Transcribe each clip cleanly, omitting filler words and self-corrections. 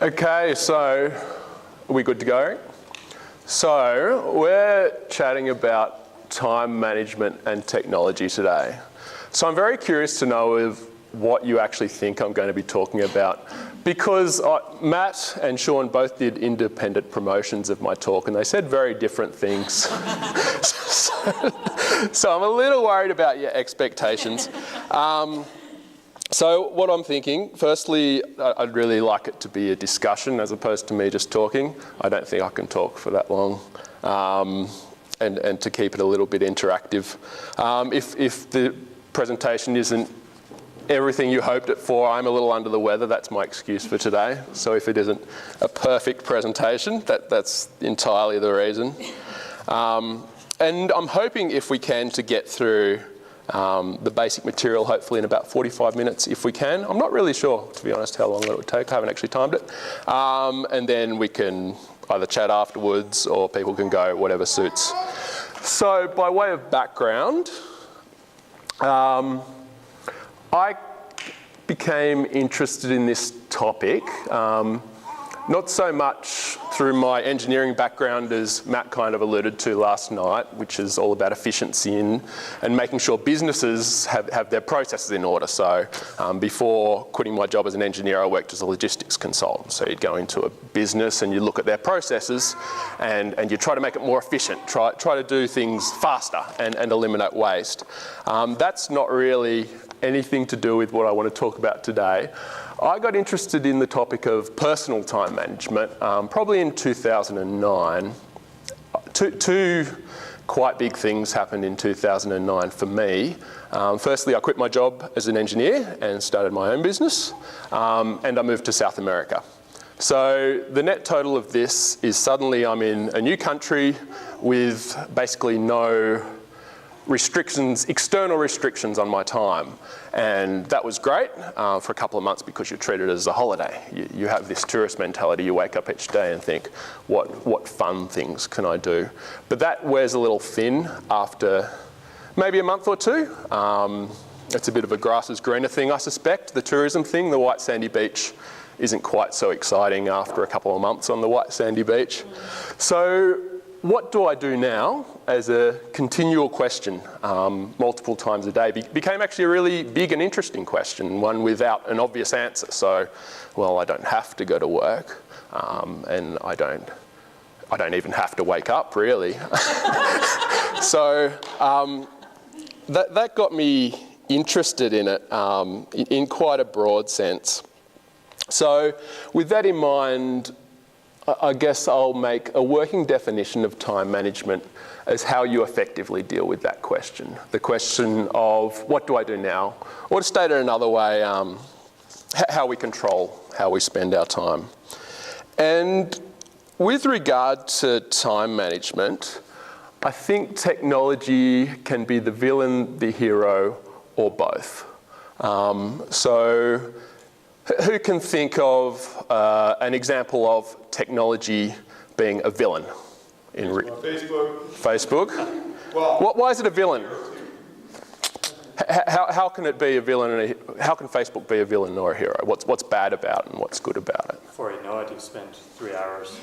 Okay, so are we good to go? So we're chatting about time management and technology today. So I'm very curious to know what you actually think I'm going to be talking about, because Matt and Sean both did independent promotions of my talk and they said very different things. So I'm a little worried about your expectations. So what I'm thinking, firstly, I'd really like it to be a discussion as opposed to me just talking. I don't think I can talk for that long, and to keep it a little bit interactive. If the presentation isn't everything you hoped it for, I'm a little under the weather. That's my excuse for today. So if it isn't a perfect presentation, that's entirely the reason. And I'm hoping, if we can, to get through the basic material hopefully in about 45 minutes if we can. I'm not really sure, to be honest, how long it would take. I haven't actually timed it. And then we can either chat afterwards or people can go, whatever suits. So by way of background, I became interested in this topic, not so much through my engineering background, as Matt kind of alluded to last night, which is all about efficiency and making sure businesses have their processes in order. So before quitting my job as an engineer, I worked as a logistics consultant. So you'd go into a business and you look at their processes and you try to make it more efficient, try to do things faster and eliminate waste. That's not really anything to do with what I want to talk about today. I got interested in the topic of personal time management probably in 2009. Two quite big things happened in 2009 for me. Firstly, I quit my job as an engineer and started my own business, and I moved to South America. So the net total of this is suddenly I'm in a new country with basically no restrictions, external restrictions on my time. And that was great for a couple of months because you're treated as a holiday. You have this tourist mentality. You wake up each day and think, what fun things can I do? But that wears a little thin after maybe a month or two. It's a bit of a grass is greener thing, I suspect. The tourism thing, the white sandy beach, isn't quite so exciting after a couple of months on the white sandy beach. So what do I do now as a continual question multiple times a day became actually a really big and interesting question, one without an obvious answer. So, well, I don't have to go to work, and I don't even have to wake up, really. So that got me interested in it in quite a broad sense. So with that in mind, I guess I'll make a working definition of time management as how you effectively deal with that question. The question of what do I do now? Or to state it another way, how we control how we spend our time. And with regard to time management, I think technology can be the villain, the hero, or both. So who can think of an example of technology being a villain? Facebook. Well, why is it a villain? How can it be a villain? And how can Facebook be a villain or a hero? What's bad about it and what's good about it? Before you know it, you've spent 3 hours.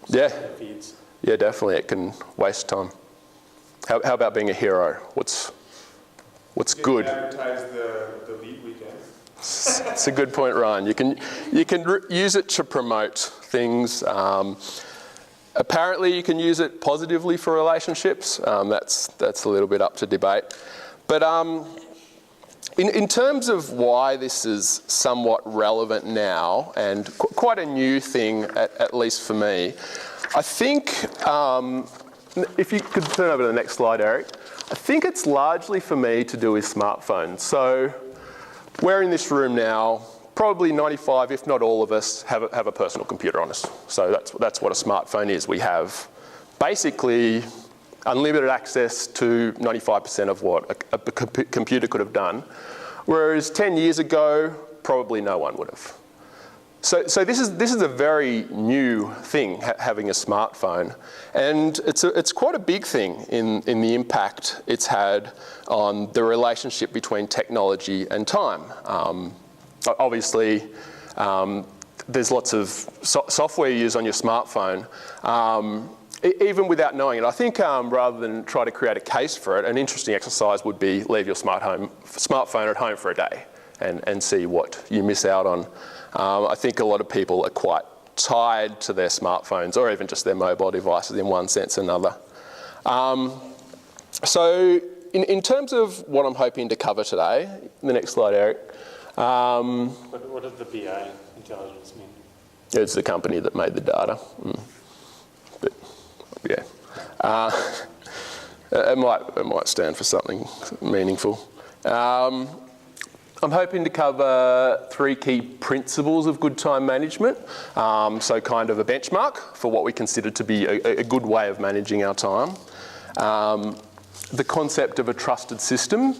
Yeah. Feeds. Yeah, definitely. It can waste time. How about being a hero? What's good? Advertise the lead weekend. It's a good point, Ryan. You can use it to promote things. Apparently, you can use it positively for relationships. That's a little bit up to debate. But in terms of why this is somewhat relevant now and quite a new thing, at least for me, I think if you could turn over to the next slide, Eric. I think it's largely for me to do with smartphones. So we're in this room now, probably 95, if not all of us, have a personal computer on us. So that's what a smartphone is. We have basically unlimited access to 95% of what a computer could have done, whereas 10 years ago, probably no one would have. So this is a very new thing, having a smartphone, and it's quite a big thing in the impact it's had on the relationship between technology and time. Obviously, there's lots of software you use on your smartphone, even without knowing it. I think rather than try to create a case for it, an interesting exercise would be leave your smartphone at home for a day and see what you miss out on. I think a lot of people are quite tied to their smartphones or even just their mobile devices in one sense or another. So in terms of what I'm hoping to cover today, the next slide, Eric. What does the BI intelligence mean? It's the company that made the data. But, yeah. It might stand for something meaningful. I'm hoping to cover 3 key principles of good time management. So kind of a benchmark for what we consider to be a good way of managing our time. The concept of a trusted system,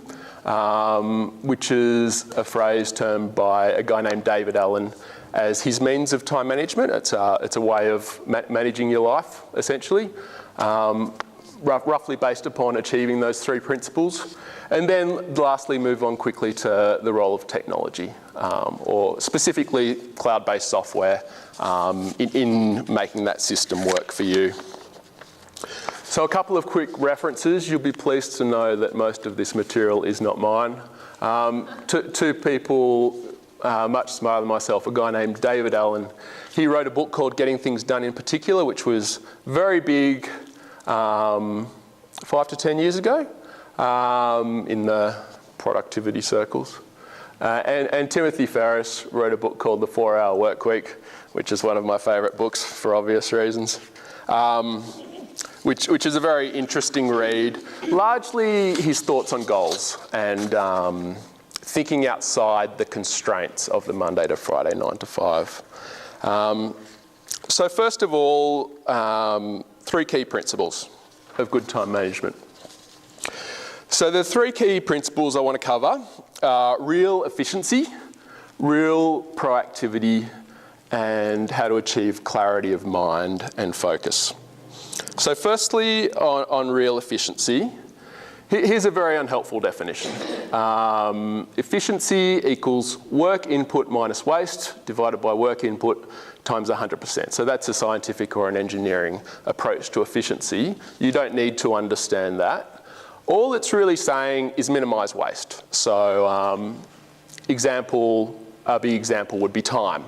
which is a phrase termed by a guy named David Allen as his means of time management. It's a way of managing your life, essentially, roughly based upon achieving those 3 principles. And then lastly, move on quickly to the role of technology, or specifically cloud-based software in making that system work for you. So a couple of quick references. You'll be pleased to know that most of this material is not mine. 2 people much smarter than myself, a guy named David Allen. He wrote a book called Getting Things Done in Particular, which was very big 5 to 10 years ago in the productivity circles. And Timothy Ferriss wrote a book called The 4-Hour Workweek, which is one of my favourite books for obvious reasons. Which is a very interesting read. Largely his thoughts on goals and thinking outside the constraints of the Monday to Friday 9 to 5. So first of all, 3 key principles of good time management. So the 3 key principles I want to cover are real efficiency, real proactivity, and how to achieve clarity of mind and focus. So firstly, on real efficiency, here's a very unhelpful definition. Efficiency equals work input minus waste divided by work input times 100%. So that's a scientific or an engineering approach to efficiency. You don't need to understand that. All it's really saying is minimise waste. So a big example would be time.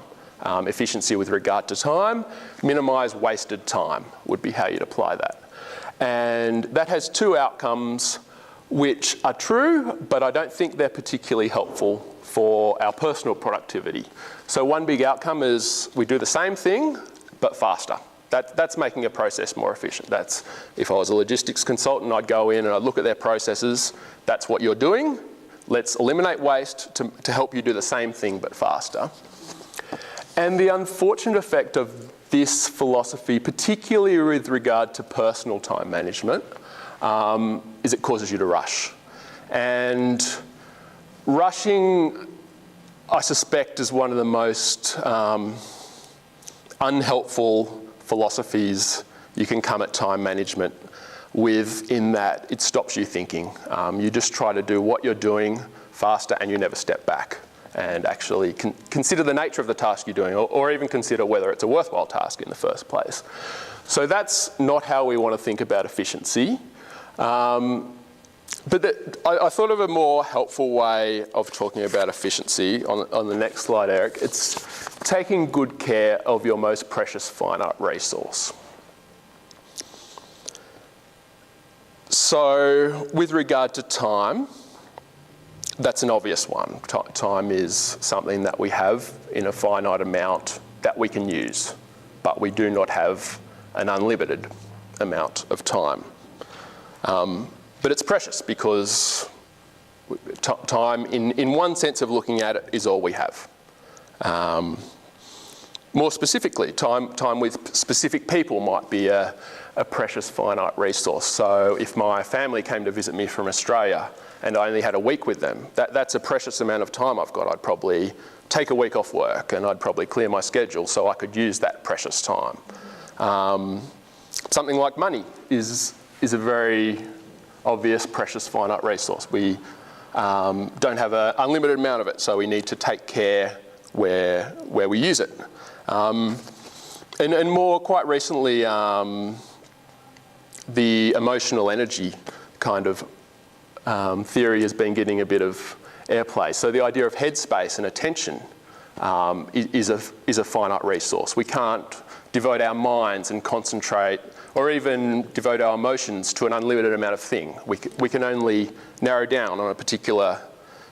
Efficiency with regard to time, minimise wasted time would be how you'd apply that. And that has 2 outcomes which are true, but I don't think they're particularly helpful for our personal productivity. So one big outcome is we do the same thing, but faster. That's making a process more efficient. That's, if I was a logistics consultant, I'd go in and I'd look at their processes. That's what you're doing. Let's eliminate waste to help you do the same thing, but faster. And the unfortunate effect of this philosophy, particularly with regard to personal time management, is it causes you to rush. And rushing, I suspect, is one of the most unhelpful philosophies you can come at time management with, in that it stops you thinking. You just try to do what you're doing faster and you never step back and actually consider the nature of the task you're doing, or even consider whether it's a worthwhile task in the first place. So that's not how we want to think about efficiency. But I thought of a more helpful way of talking about efficiency on the next slide, Eric. It's taking good care of your most precious finite resource. So with regard to time, that's an obvious one. Time is something that we have in a finite amount that we can use, but we do not have an unlimited amount of time. But it's precious because time, in one sense of looking at it, is all we have. More specifically, time with specific people might be a precious finite resource. So if my family came to visit me from Australia and I only had a week with them, that's a precious amount of time I've got. I'd probably take a week off work and I'd probably clear my schedule so I could use that precious time. Something like money is a very obvious precious finite resource. We don't have an unlimited amount of it, so we need to take care where we use it. And more quite recently, the emotional energy kind of theory has been getting a bit of airplay. So the idea of headspace and attention is a finite resource. We can't devote our minds and concentrate or even devote our emotions to an unlimited amount of thing. We can only narrow down on a particular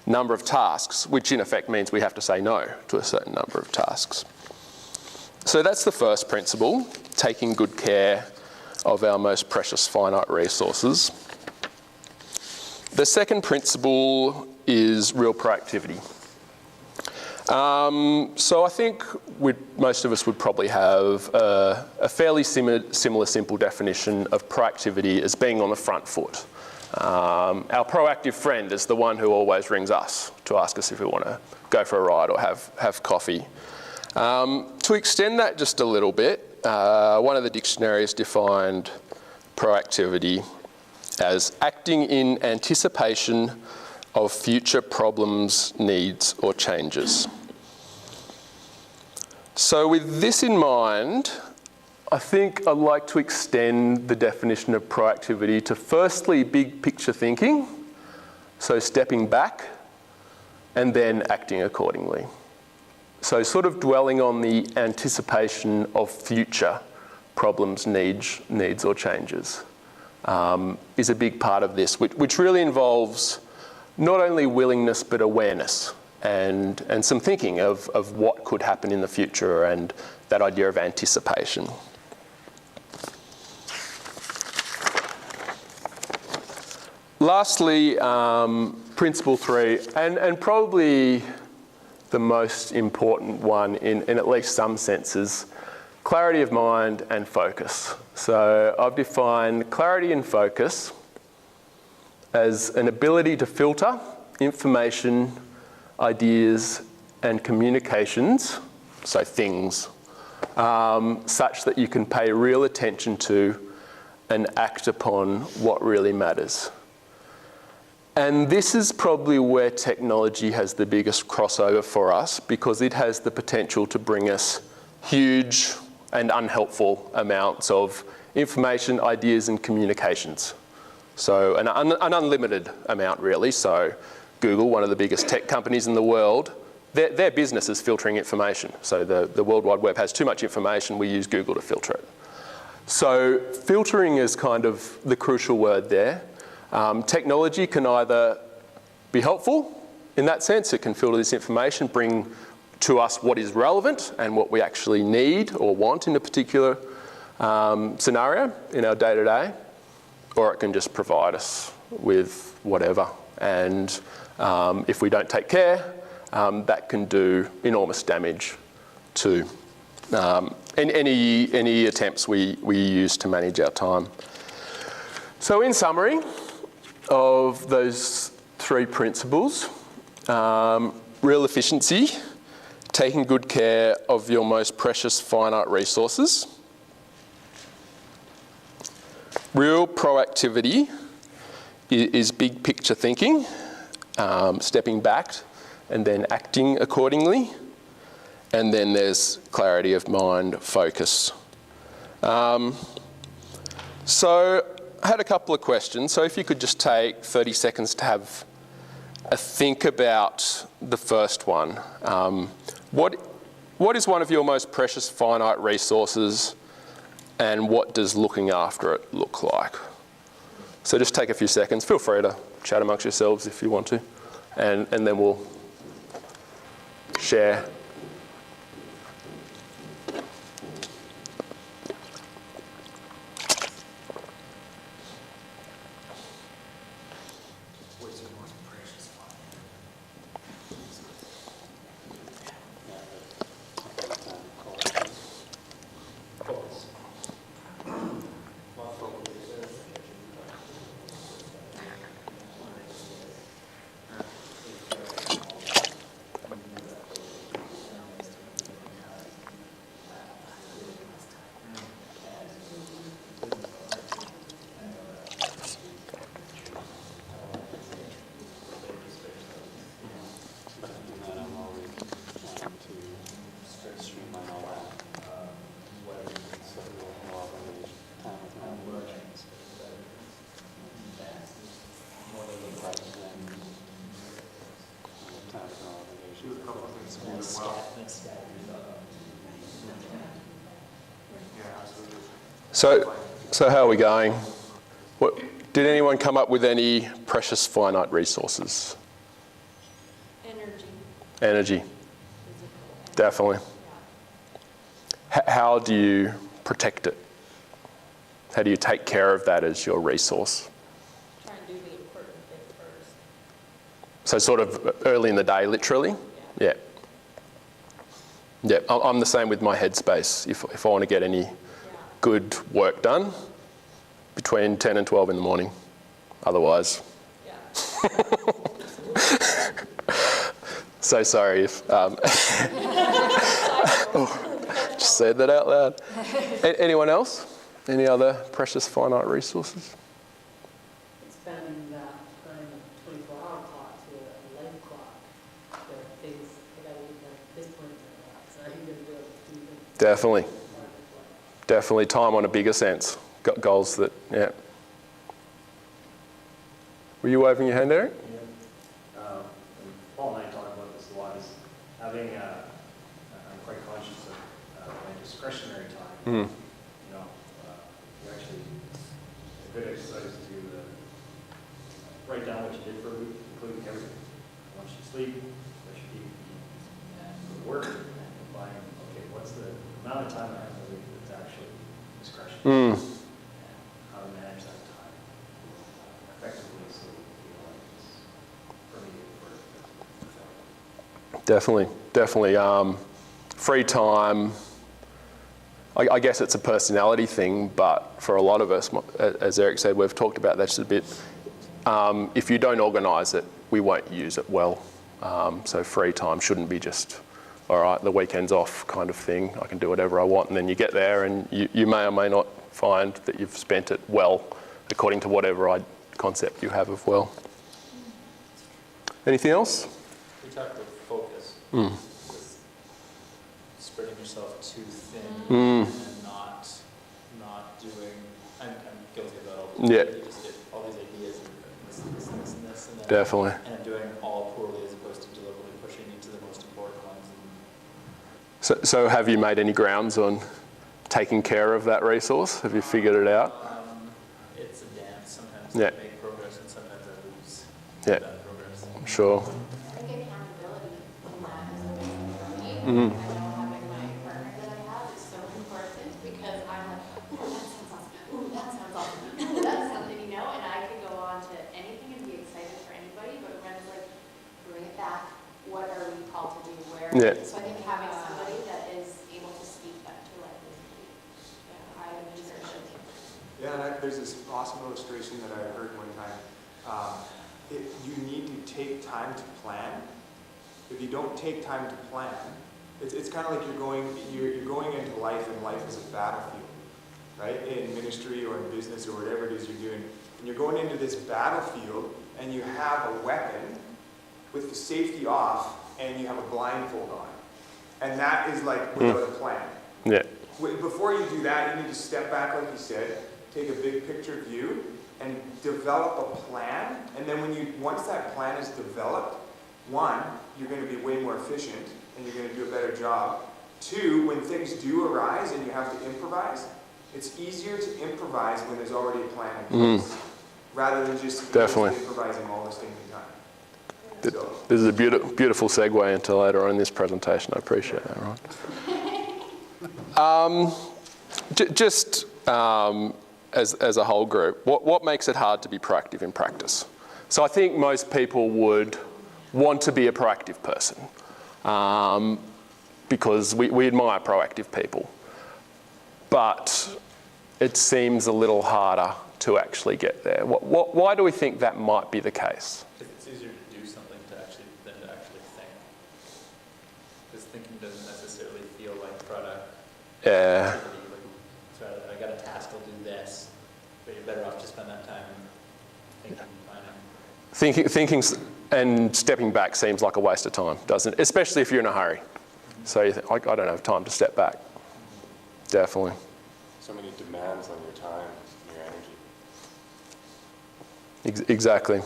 number of tasks, which in effect means we have to say no to a certain number of tasks. So that's the first principle, taking good care of our most precious finite resources. The second principle is real proactivity. So I think most of us would probably have a fairly similar simple definition of proactivity as being on the front foot. Our proactive friend is the one who always rings us to ask us if we want to go for a ride or have coffee. To extend that just a little bit, one of the dictionaries defined proactivity as acting in anticipation of future problems, needs, or changes. So with this in mind, I think I'd like to extend the definition of proactivity to firstly big picture thinking, so stepping back and then acting accordingly. So sort of dwelling on the anticipation of future problems, needs or changes is a big part of this, which really involves not only willingness but awareness and some thinking of what could happen in the future and that idea of anticipation. Lastly, principle 3, and probably the most important one in at least some senses, clarity of mind and focus. So I've defined clarity and focus as an ability to filter information, ideas and communications, so things, such that you can pay real attention to and act upon what really matters. And this is probably where technology has the biggest crossover for us, because it has the potential to bring us huge and unhelpful amounts of information, ideas and communications. So an unlimited amount really. So Google, one of the biggest tech companies in the world, their business is filtering information. So the World Wide Web has too much information, we use Google to filter it. So filtering is kind of the crucial word there. Technology can either be helpful in that sense, it can filter this information, bring to us what is relevant and what we actually need or want in a particular scenario in our day-to-day, or it can just provide us with whatever. And if we don't take care, that can do enormous damage to any attempts we use to manage our time. So in summary of those 3 principles, real efficiency, taking good care of your most precious finite resources. Real proactivity is big picture thinking, stepping back and then acting accordingly. And then there's clarity of mind, focus. So I had a couple of questions. So if you could just take 30 seconds to have a think about the first one. What is one of your most precious finite resources, and what does looking after it look like? So just take a few seconds. Feel free to chat amongst yourselves if you want to, and then we'll share. So how are we going? Did anyone come up with any precious finite resources? Energy. Definitely. How do you protect it? How do you take care of that as your resource? Try and do the important thing first. So sort of early in the day, literally? Yeah. Yeah, I'm the same with my headspace. If I want to get any good work done, between 10 and 12 in the morning. Otherwise. Yeah. So sorry if just said that out loud. Anyone else? Any other precious finite resources? Expanding that kind of 24-hour clock to a life clock. There are things that I would like this point in my life, so I'm going to do it. Definitely. Definitely time on a bigger sense. Got goals that, yeah. Were you waving your hand, Eric? Yeah. Paul and I talk about this a lot, is having, I'm quite conscious of my discretionary time. Mm. You know, you actually, a good exercise to write down what you did for a week, including everything. Once you sleep, what you eat, and work, and find, okay, what's the amount of time I have in the week that's actually discretionary? Mm. How to manage that time effectively so you feel like it's permeated for Definitely. Free time, I guess it's a personality thing, but for a lot of us, as Eric said, we've talked about that just a bit. If you don't organise it, we won't use it well. So free time shouldn't be just, all right, the weekend's off kind of thing. I can do whatever I want, and then you get there and you may or may not find that you've spent it well, according to whatever concept you have of well. Anything else? We talked about focus. Mm. With spreading yourself too thin Mm. and not doing. I'm guilty of that all the time. Yeah. You just get all these ideas and this and then Definitely. and doing all poorly as opposed to deliberately pushing into the most important ones. So have you made any grounds on taking care of that resource? Have you figured it out? It's a dance. Sometimes Yeah. I make progress and sometimes I lose Yeah. that progress. Sure. I think accountability in that is a big thing for me. Mm. I know having my partner that I have is so important because I'm like, ooh, that sounds awesome. Ooh, that sounds awesome. Ooh, that's something, and I could go on to anything and be excited for anybody, but when it's like, bring it back. What are we called to do? Where? Yeah. So I think having somebody that is able to speak that to life is key. I would research it. Yeah, and there's this awesome illustration that I heard one time. You need to take time to plan. If you don't take time to plan, it's kind of like you're going into life, and life is a battlefield, right? In ministry or in business or whatever it is you're doing. And you're going into this battlefield, and you have a weapon with the safety off, and you have a blindfold on. And that is like without a plan. Yeah. Before you do that, you need to step back, like you said, take a big picture view, and develop a plan. And then once that plan is developed, one, you're going to be way more efficient, and you're going to do a better job. Two, when things do arise and you have to improvise, it's easier to improvise when there's already a plan in place, rather than just Definitely. improvising all the stinking time. So, This is a beautiful segue into later on in this presentation. I appreciate that, Ron. Just as a whole group, what makes it hard to be proactive in practice? So I think most people would want to be a proactive person because we admire proactive people. But it seems a little harder to actually get there. Why do we think that might be the case? It's easier to do something than to actually think. Because thinking doesn't necessarily feel like product. Yeah. So I got a task, I'll do this. But you're better off to spend that time thinking, planning. Thinking and stepping back seems like a waste of time, doesn't it? Especially if you're in a hurry. So you think, I don't have time to step back. Definitely. So many demands on your time and your energy. Exactly. Yeah.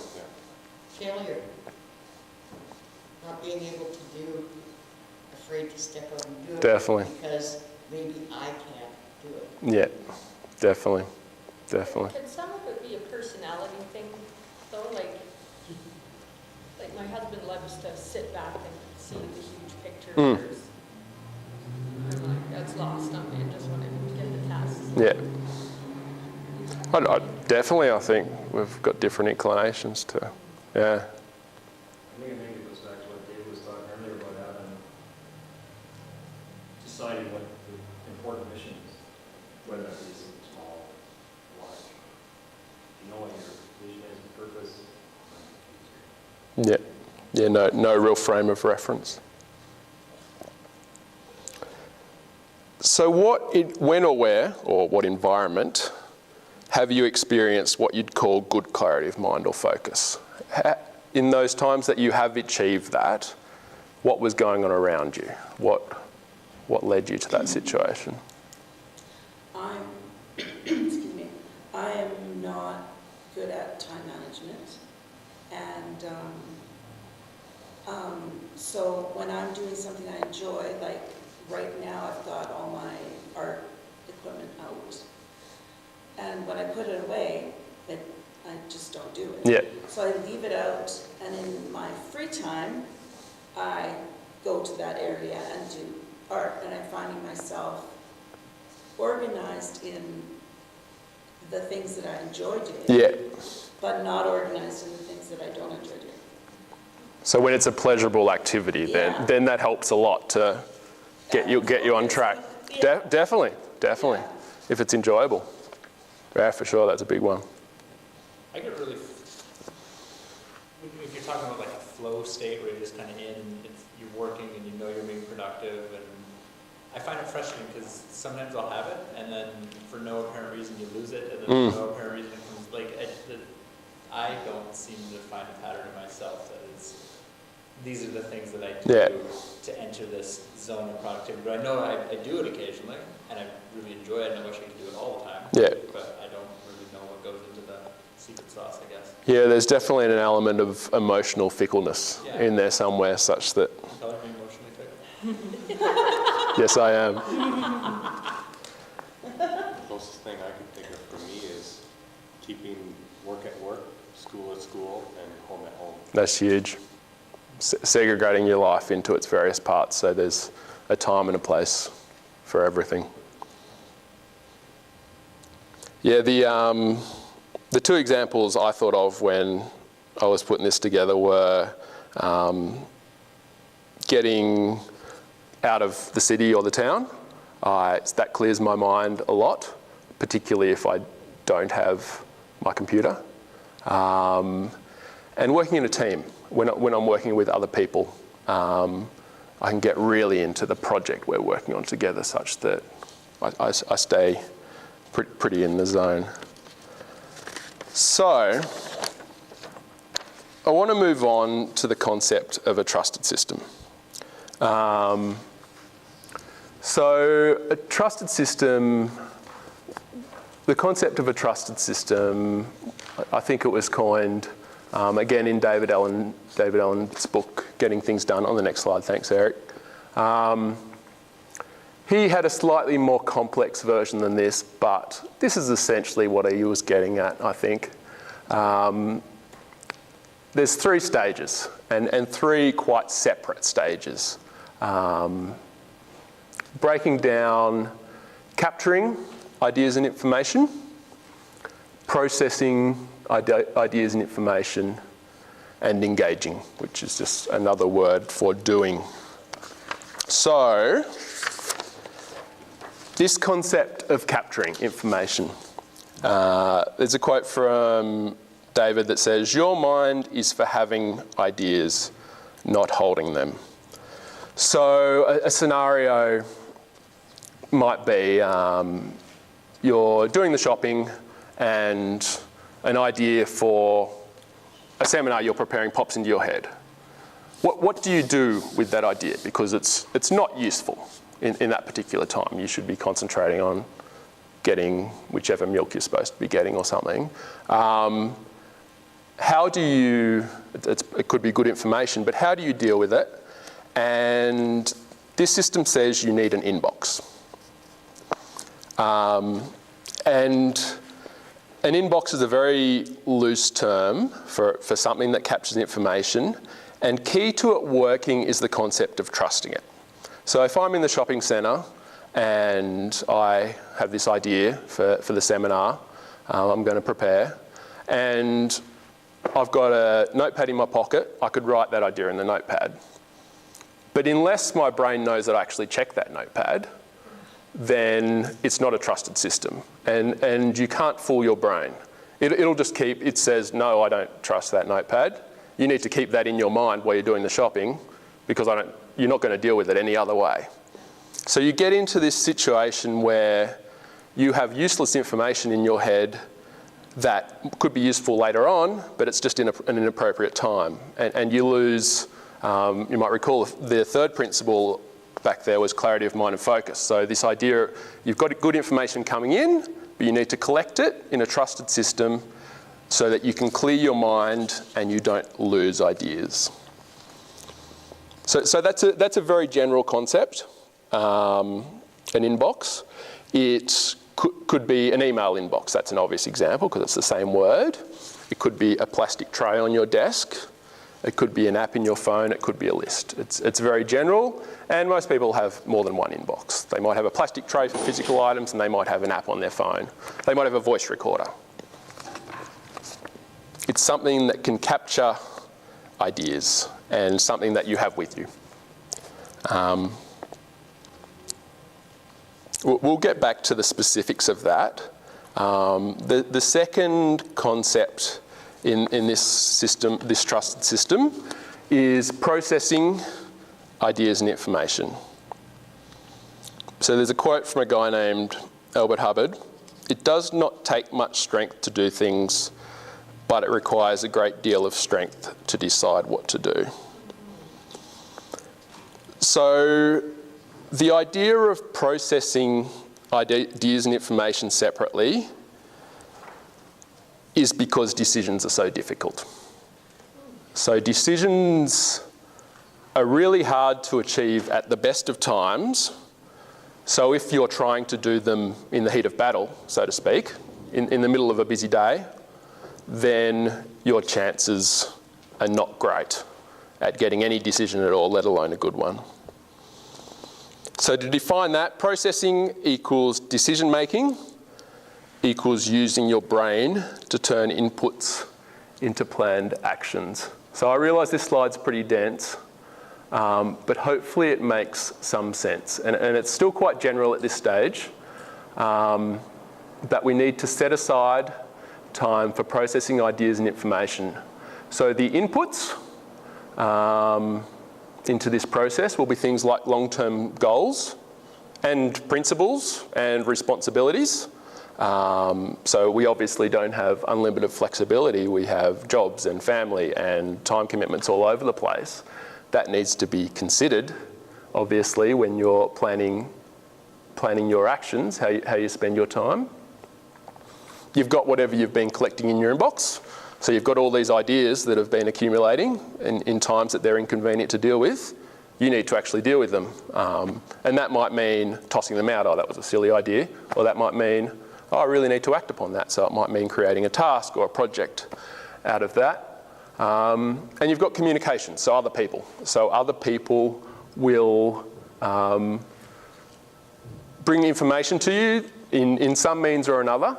Failure. Not being able to do, afraid to step up and do it. Definitely. Because maybe I can't do it. Yeah. Definitely. Can some of it be a personality thing, though? Like my husband loves to sit back and see the huge pictures. I'm like, that's lost on me. I just want to get the tasks. Yeah. Definitely, I think we've got different inclinations to, yeah. I think it maybe goes back to what Dave was talking earlier about having, deciding what the important mission is, whether that be something small or large. You know what your vision is, your purpose. Yeah, no real frame of reference. So when or where, or what environment, have you experienced what you'd call good clarity of mind or focus? In those times that you have achieved that, what was going on around you? What led you to that situation? Excuse me, I am not good at time management, and so when I'm doing something I enjoy, like right now I've got all my art equipment out, and when I put it away, I just don't do it. Yeah. So I leave it out, and in my free time, I go to that area and do art, and I'm finding myself organized in the things that I enjoy doing, Yeah. but not organized in the things that I don't enjoy doing. So when it's a pleasurable activity, Yeah. then that helps a lot to get you on track. Yeah. Definitely. Yeah. If it's enjoyable. Yeah, for sure, that's a big one. I get really, if you're talking about like a flow state where you're just kind of you're working and you know you're being productive, and I find it frustrating because sometimes I'll have it and then for no apparent reason you lose it, and then for no apparent reason it comes, I don't seem to find a pattern in myself that these are the things that I do to enter this zone of productivity. But I know I do it occasionally, and I really enjoy it, and I wish I could do it all the time. Yeah. But I don't really know what goes into the secret sauce, I guess. Yeah, there's definitely an element of emotional fickleness in there somewhere, such that. Color me emotionally fickle. Yes, I am. The closest thing I can think of for me is keeping work at work, school at school, and home at home. That's huge. Segregating your life into its various parts, so there's a time and a place for everything. Yeah, the two examples I thought of when I was putting this together were getting out of the city or the town. That clears my mind a lot, particularly if I don't have my computer. And working in a team. When I'm working with other people, I can get really into the project we're working on together, such that I stay pretty in the zone. So, I want to move on to the concept of a trusted system. So, a trusted system, the concept of a trusted system, I think it was coined again in David Allen's book, Getting Things Done. On the next slide, thanks, Eric. He had a slightly more complex version than this, but this is essentially what he was getting at, I think. There's 3 stages, and 3 quite separate stages. Breaking down, capturing ideas and information, processing ideas and information, and engaging, which is just another word for doing. So, this concept of capturing information. There's a quote from David that says, "Your mind is for having ideas, not holding them." So, a scenario might be you're doing the shopping and an idea for a seminar you're preparing pops into your head. What do you do with that idea? Because it's not useful in that particular time. You should be concentrating on getting whichever milk you're supposed to be getting or something. How do you, it could be good information, but how do you deal with it? And this system says you need an inbox. And an inbox is a very loose term for something that captures information, and key to it working is the concept of trusting it. So if I'm in the shopping centre and I have this idea for the seminar I'm going to prepare, and I've got a notepad in my pocket, I could write that idea in the notepad. But unless my brain knows that I actually checked that notepad, then it's not a trusted system. And you can't fool your brain. It'll just keep, it says, no, I don't trust that notepad. You need to keep that in your mind while you're doing the shopping, because you're not going to deal with it any other way. So you get into this situation where you have useless information in your head that could be useful later on, but it's just in an inappropriate time. And you lose, you might recall the third principle back there was clarity of mind and focus. So this idea, you've got good information coming in, but you need to collect it in a trusted system so that you can clear your mind and you don't lose ideas. So that's a very general concept, an inbox. It could be an email inbox. That's an obvious example because it's the same word. It could be a plastic tray on your desk. It could be an app in your phone. It could be a list. It's very general, and most people have more than one inbox. They might have a plastic tray for physical items, and they might have an app on their phone. They might have a voice recorder. It's something that can capture ideas and something that you have with you. We'll get back to the specifics of that. The second concept in this system, this trusted system, is processing ideas and information. So there's a quote from a guy named Albert Hubbard. It does not take much strength to do things, but it requires a great deal of strength to decide what to do. So the idea of processing ideas and information separately is because decisions are so difficult. So decisions are really hard to achieve at the best of times. So if you're trying to do them in the heat of battle, so to speak, in the middle of a busy day, then your chances are not great at getting any decision at all, let alone a good one. So to define that, processing equals decision making equals using your brain to turn inputs into planned actions. So I realise this slide's pretty dense, but hopefully it makes some sense. And it's still quite general at this stage, that we need to set aside time for processing ideas and information. So the inputs into this process will be things like long-term goals and principles and responsibilities. So we obviously don't have unlimited flexibility. We have jobs and family and time commitments all over the place. That needs to be considered, obviously, when you're planning your actions, how you spend your time. You've got whatever you've been collecting in your inbox. So you've got all these ideas that have been accumulating in times that they're inconvenient to deal with. You need to actually deal with them. And that might mean tossing them out, oh, that was a silly idea. Or that might mean, oh, I really need to act upon that. So it might mean creating a task or a project out of that. And you've got communication, so other people. So other people will bring information to you in some means or another,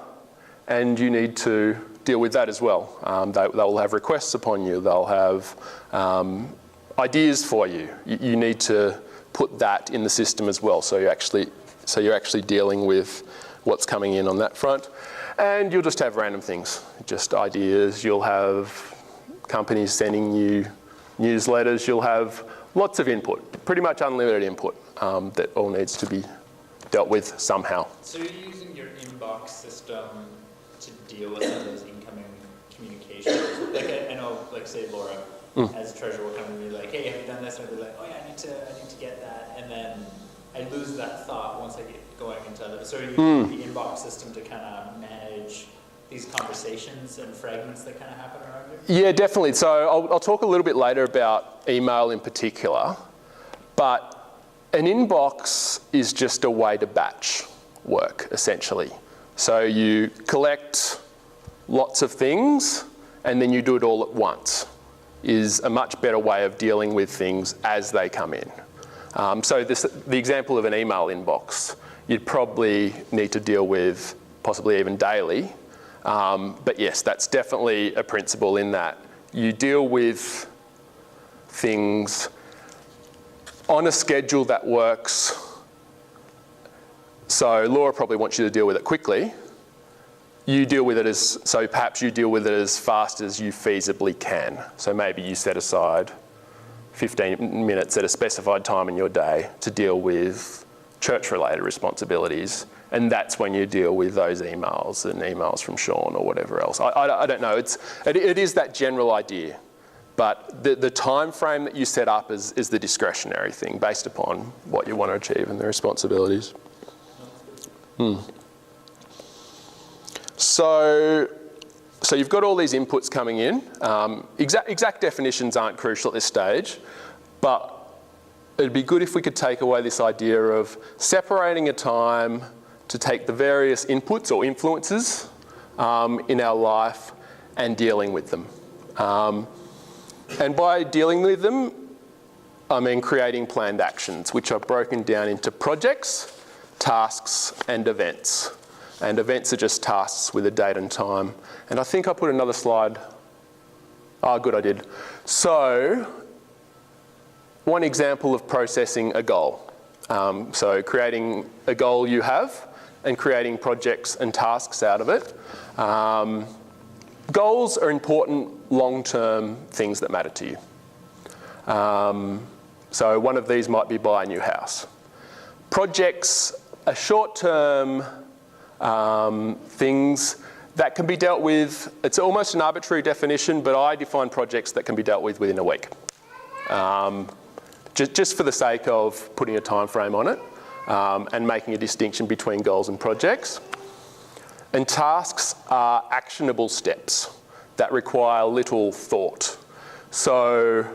and you need to deal with that as well. They will have requests upon you. They'll have ideas for you. You need to put that in the system as well. So you're actually dealing with what's coming in on that front. And you'll just have random things, just ideas. You'll have companies sending you newsletters. You'll have lots of input, pretty much unlimited input that all needs to be dealt with somehow. So you're using your inbox system to deal with some of those incoming communications. Like I know, like say Laura, as a treasurer will come to me like, hey, have you done this? And I'll be like, oh yeah, I need to get that. And then I lose that thought once I get going into other. So you're using the inbox system to kind of manage these conversations and fragments that kind of happen around you? Yeah, definitely. So I'll talk a little bit later about email in particular, but an inbox is just a way to batch work, essentially. So you collect lots of things and then you do it all at once is a much better way of dealing with things as they come in. So the example of an email inbox, you'd probably need to deal with possibly even daily. But yes, that's definitely a principle in that you deal with things on a schedule that works. So Laura probably wants you to deal with it quickly. You deal with it so perhaps you deal with it as fast as you feasibly can. So maybe you set aside 15 minutes at a specified time in your day to deal with church-related responsibilities. And that's when you deal with those emails and emails from Sean or whatever else. I don't know, it is that general idea. But the time frame that you set up is the discretionary thing based upon what you want to achieve and the responsibilities. So you've got all these inputs coming in. Exact definitions aren't crucial at this stage, but it'd be good if we could take away this idea of separating a time to take the various inputs or influences in our life and dealing with them. And by dealing with them, I mean creating planned actions, which are broken down into projects, tasks, and events. And events are just tasks with a date and time. And I think I put another slide. Oh, good, I did. So, one example of processing a goal. So creating a goal you have and creating projects and tasks out of it. Goals are important long-term things that matter to you. So one of these might be buy a new house. Projects are short-term things that can be dealt with. It's almost an arbitrary definition, but I define projects that can be dealt with within a week. Just for the sake of putting a time frame on it and making a distinction between goals and projects. And tasks are actionable steps that require little thought. So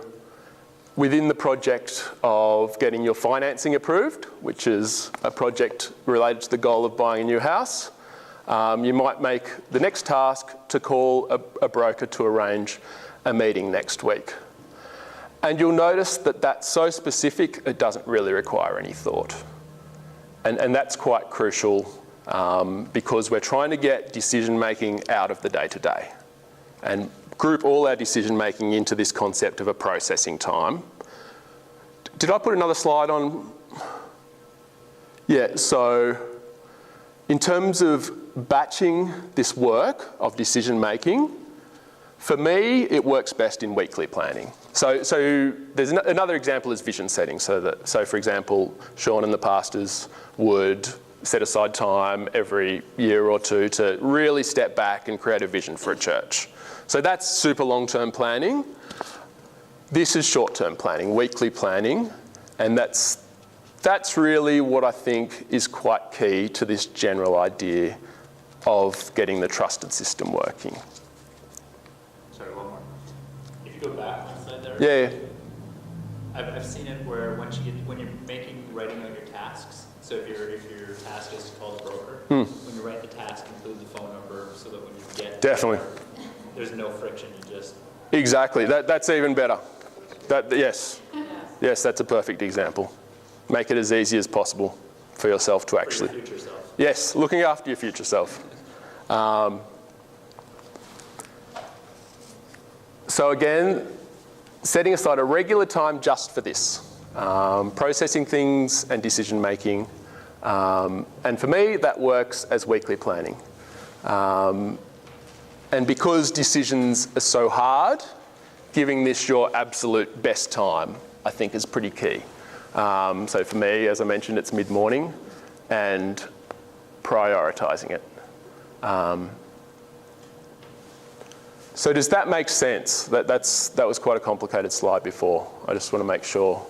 within the project of getting your financing approved, which is a project related to the goal of buying a new house, you might make the next task to call a broker to arrange a meeting next week. And you'll notice that that's so specific, it doesn't really require any thought. And that's quite crucial because we're trying to get decision-making out of the day-to-day and group all our decision-making into this concept of a processing time. Did I put another slide on? Yeah, so in terms of batching this work of decision-making, for me, it works best in weekly planning. So there's another example is vision setting. So for example, Sean and the pastors would set aside time every year or two to really step back and create a vision for a church. So that's super long-term planning. This is short-term planning, weekly planning, and that's really what I think is quite key to this general idea of getting the trusted system working. Sorry, one more. If you go back one slide there. Yeah. I've seen it where when you're writing out your tasks, so if your task is to call the broker, when you write the task, include the phone number so that when you get Definitely. There's no friction, you just... Exactly, that's even better. Yes, that's a perfect example. Make it as easy as possible for yourself to actually... For your future self. Yes, looking after your future self. So again, setting aside a regular time just for this. Processing things and decision making. And for me, that works as weekly planning. And because decisions are so hard, giving this your absolute best time, I think is pretty key. So for me, as I mentioned, it's mid-morning and prioritising it. So does that make sense? That was quite a complicated slide before. I just want to make sure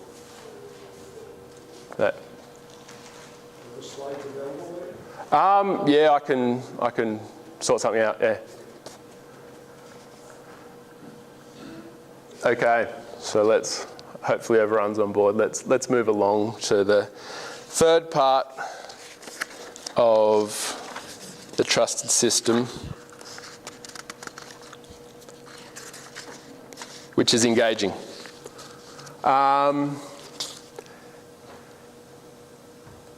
that... Are the slides available later? Yeah, I can sort something out, yeah. Okay, so hopefully everyone's on board. Let's move along to the third part of the trusted system, which is engaging.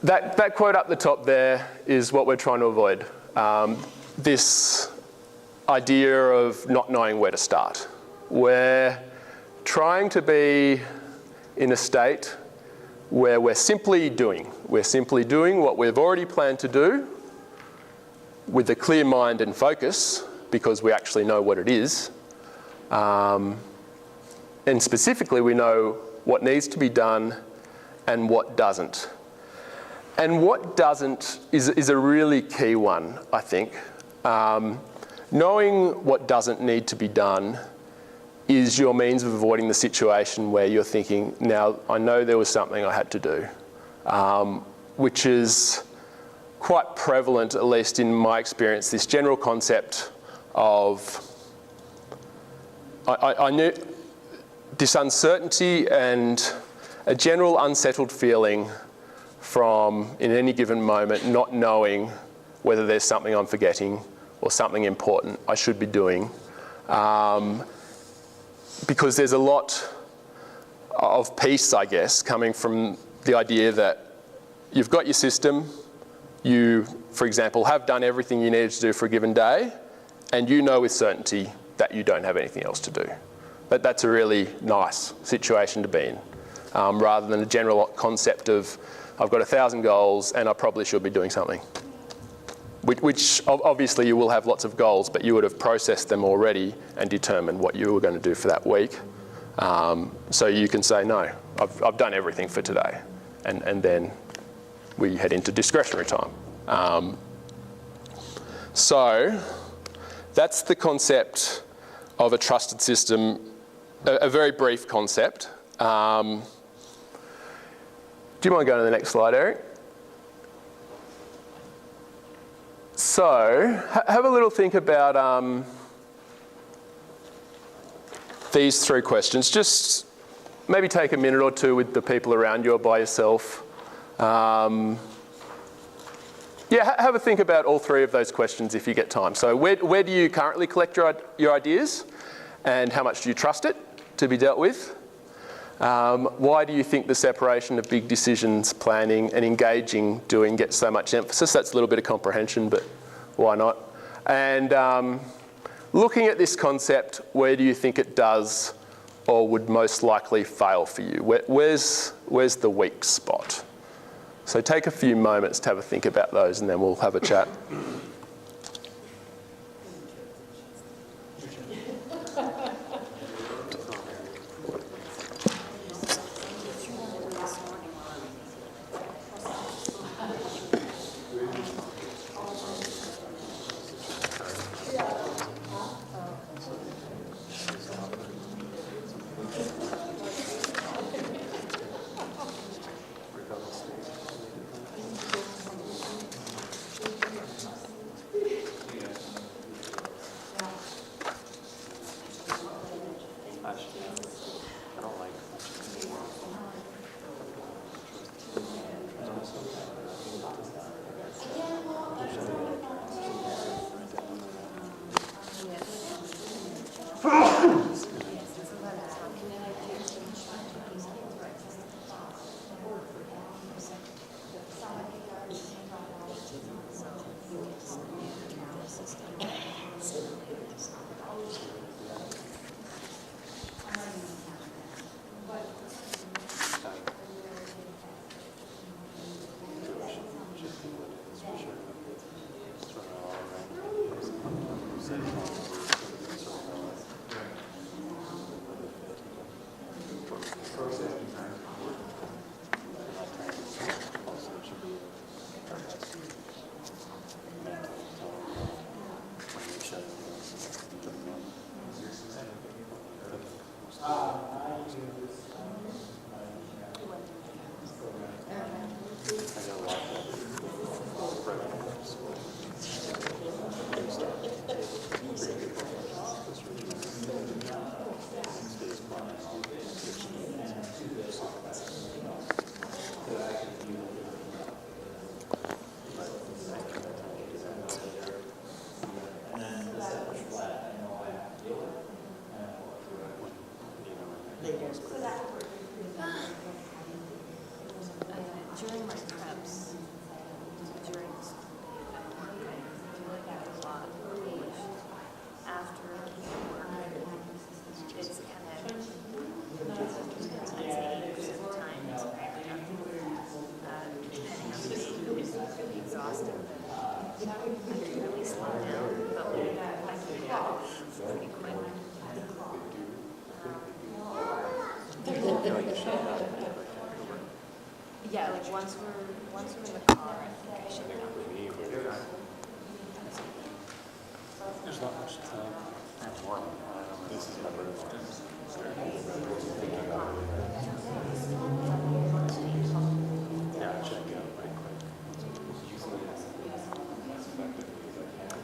That quote up the top there is what we're trying to avoid. This idea of not knowing where to start. We're trying to be in a state where we're simply doing. We're simply doing what we've already planned to do with a clear mind and focus because we actually know what it is. And specifically, we know what needs to be done and what doesn't. And what doesn't is a really key one, I think. Knowing what doesn't need to be done is your means of avoiding the situation where you're thinking, now I know there was something I had to do, which is quite prevalent, at least in my experience, this general concept of, I knew this uncertainty and a general unsettled feeling from, in any given moment, not knowing whether there's something I'm forgetting or something important I should be doing. Because there's a lot of peace, I guess, coming from the idea that you've got your system, you, for example, have done everything you needed to do for a given day, and you know with certainty that you don't have anything else to do. But that's a really nice situation to be in, rather than a general concept of, I've got 1,000 goals and I probably should be doing something. Which obviously you will have lots of goals, but you would have processed them already and determined what you were going to do for that week. So you can say, no, I've done everything for today. And then we head into discretionary time. So that's the concept of a trusted system, a very brief concept. Do you mind going to the next slide, Eric? So, have a little think about these three questions. Just maybe take a minute or two with the people around you or by yourself. Yeah, have a think about all three of those questions if you get time. So where do you currently collect your ideas, and how much do you trust it to be dealt with? Why do you think the separation of big decisions, planning and engaging doing gets so much emphasis? That's a little bit of comprehension, but why not? And looking at this concept, where do you think it does or would most likely fail for you? Where's the weak spot? So take a few moments to have a think about those and then we'll have a chat. really slow down, but when I keep off, I think my mind yeah, like once we're in the car, I think I should know. For me, there's not much time. This is my birthday. Yeah, check it out right quick. Using it as effectively as I can.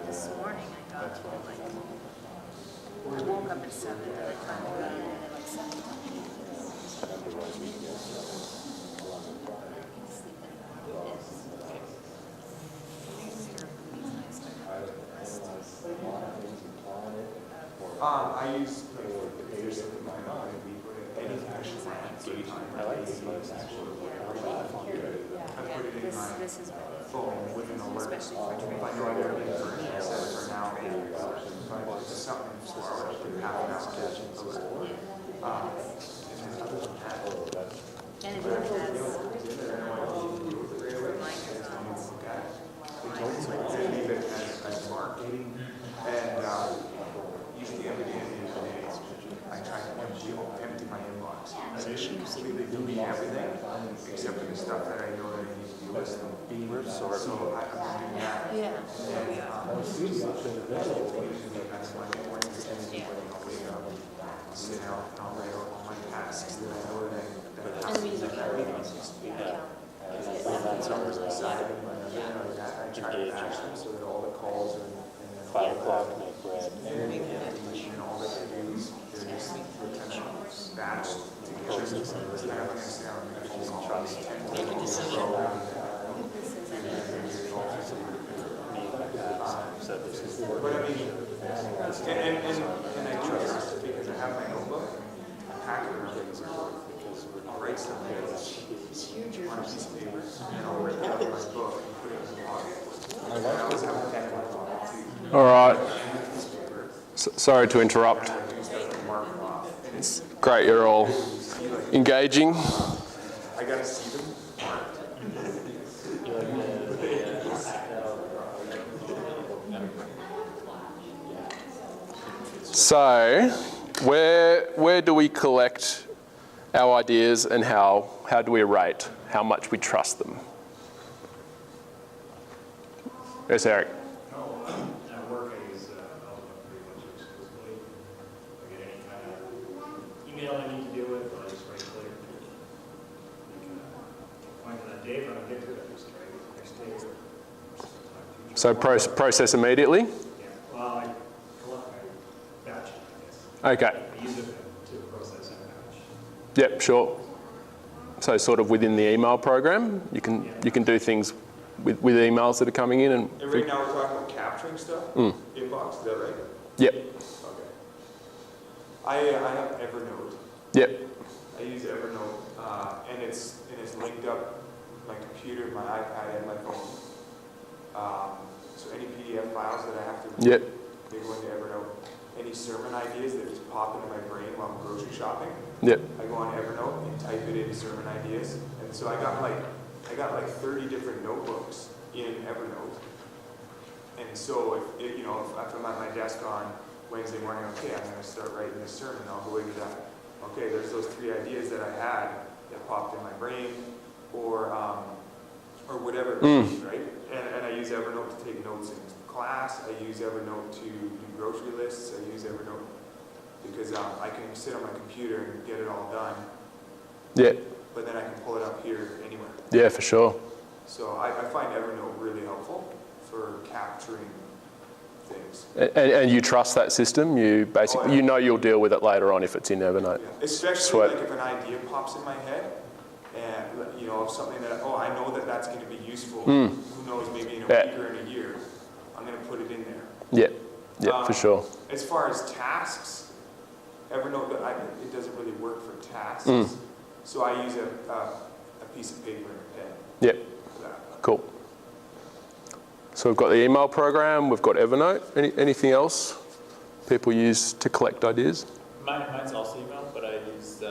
This morning I got like, I woke up at 7 and I climbed out of bed at like 7. Otherwise, we can get along the Friday. I analyze a lot of things and plan it. I use the page in my mind. Any action I like this most actually. I put it in my This is phone with an alert. especially for If training. I know I gotta be for I set it for now. But it's something for hours, like half an hour catching alert. And then other than that, And it even has reminders on it. I leave it as marked. And usually every day at the end of the day, I try to empty my inbox. I completely delete everything except for the stuff that I know that I need to do with. So I'm doing that. Yeah. And usually that's my morning and I'll wake up, I'll sit out, and I'll write out all my tasks that I know that I have to do. That's always beside me. I try to action so that all the calls are. 5 o'clock, make bread. And all that I do is there's kind of batched together. It's kind of like I say, I'm going to phone call me 10 Make a decision. But I mean, and I do this because I have my notebook, I pack it around things, I'll write stuff there on a piece of paper, and I'll write it out in my book and put it in the pocket. And I always have a pen in my pocket too. All right. Sorry to interrupt. I do stuff like mark it off, and it's, Great, you're all engaging. I gotta see them marked. So, where do we collect our ideas and how do we rate how much we trust them? Yes, Eric. At work, I use Outlook pretty much exclusively. I get any kind of email I need to deal with, I just right click. Point to that date, when I get to it, I just try it next day or sometime future. So process immediately? Yeah, well, I collect my batch, I guess. Okay. I use it to process and batch. Yep, sure. So sort of within the email program, you can do things with emails that are coming in and. And right now we're talking about capturing stuff, inbox, is that right? Yep. Okay. I have Evernote. Yep. I use Evernote, and it's linked up my computer, my iPad, and my phone. So any PDF files that I have to read, Yep. they go into Evernote. Any sermon ideas that just pop into my brain while I'm grocery shopping, Yep. I go on Evernote and type it in sermon ideas. And so I got like 30 different notebooks in Evernote. And so if I'm at my desk on Wednesday morning, okay, I'm going to start writing this sermon, I'll go into that. Okay, there's those 3 ideas that I had that popped in my brain, or whatever it may be, right? And I use Evernote to take notes in class. I use Evernote to do grocery lists. I use Evernote because I can sit on my computer and get it all done. Yeah. But then I can pull it up here anywhere. Yeah, for sure. So I find Evernote really helpful for capturing things. And you trust that system? You basically, Oh, yeah. you know you'll deal with it later on if it's in Evernote. Yeah. Especially Sweet. like if an idea pops in my head, and of something that I know that's going to be useful. Who knows? Maybe in a week or in a year, I'm going to put it in there. Yeah. Yeah, for sure. As far as tasks, Evernote, it doesn't really work for tasks. So I use a piece of paper and a pen Yep. for that. Cool. So we've got the email program, we've got Evernote. Anything else people use to collect ideas? Mine's also email, but I use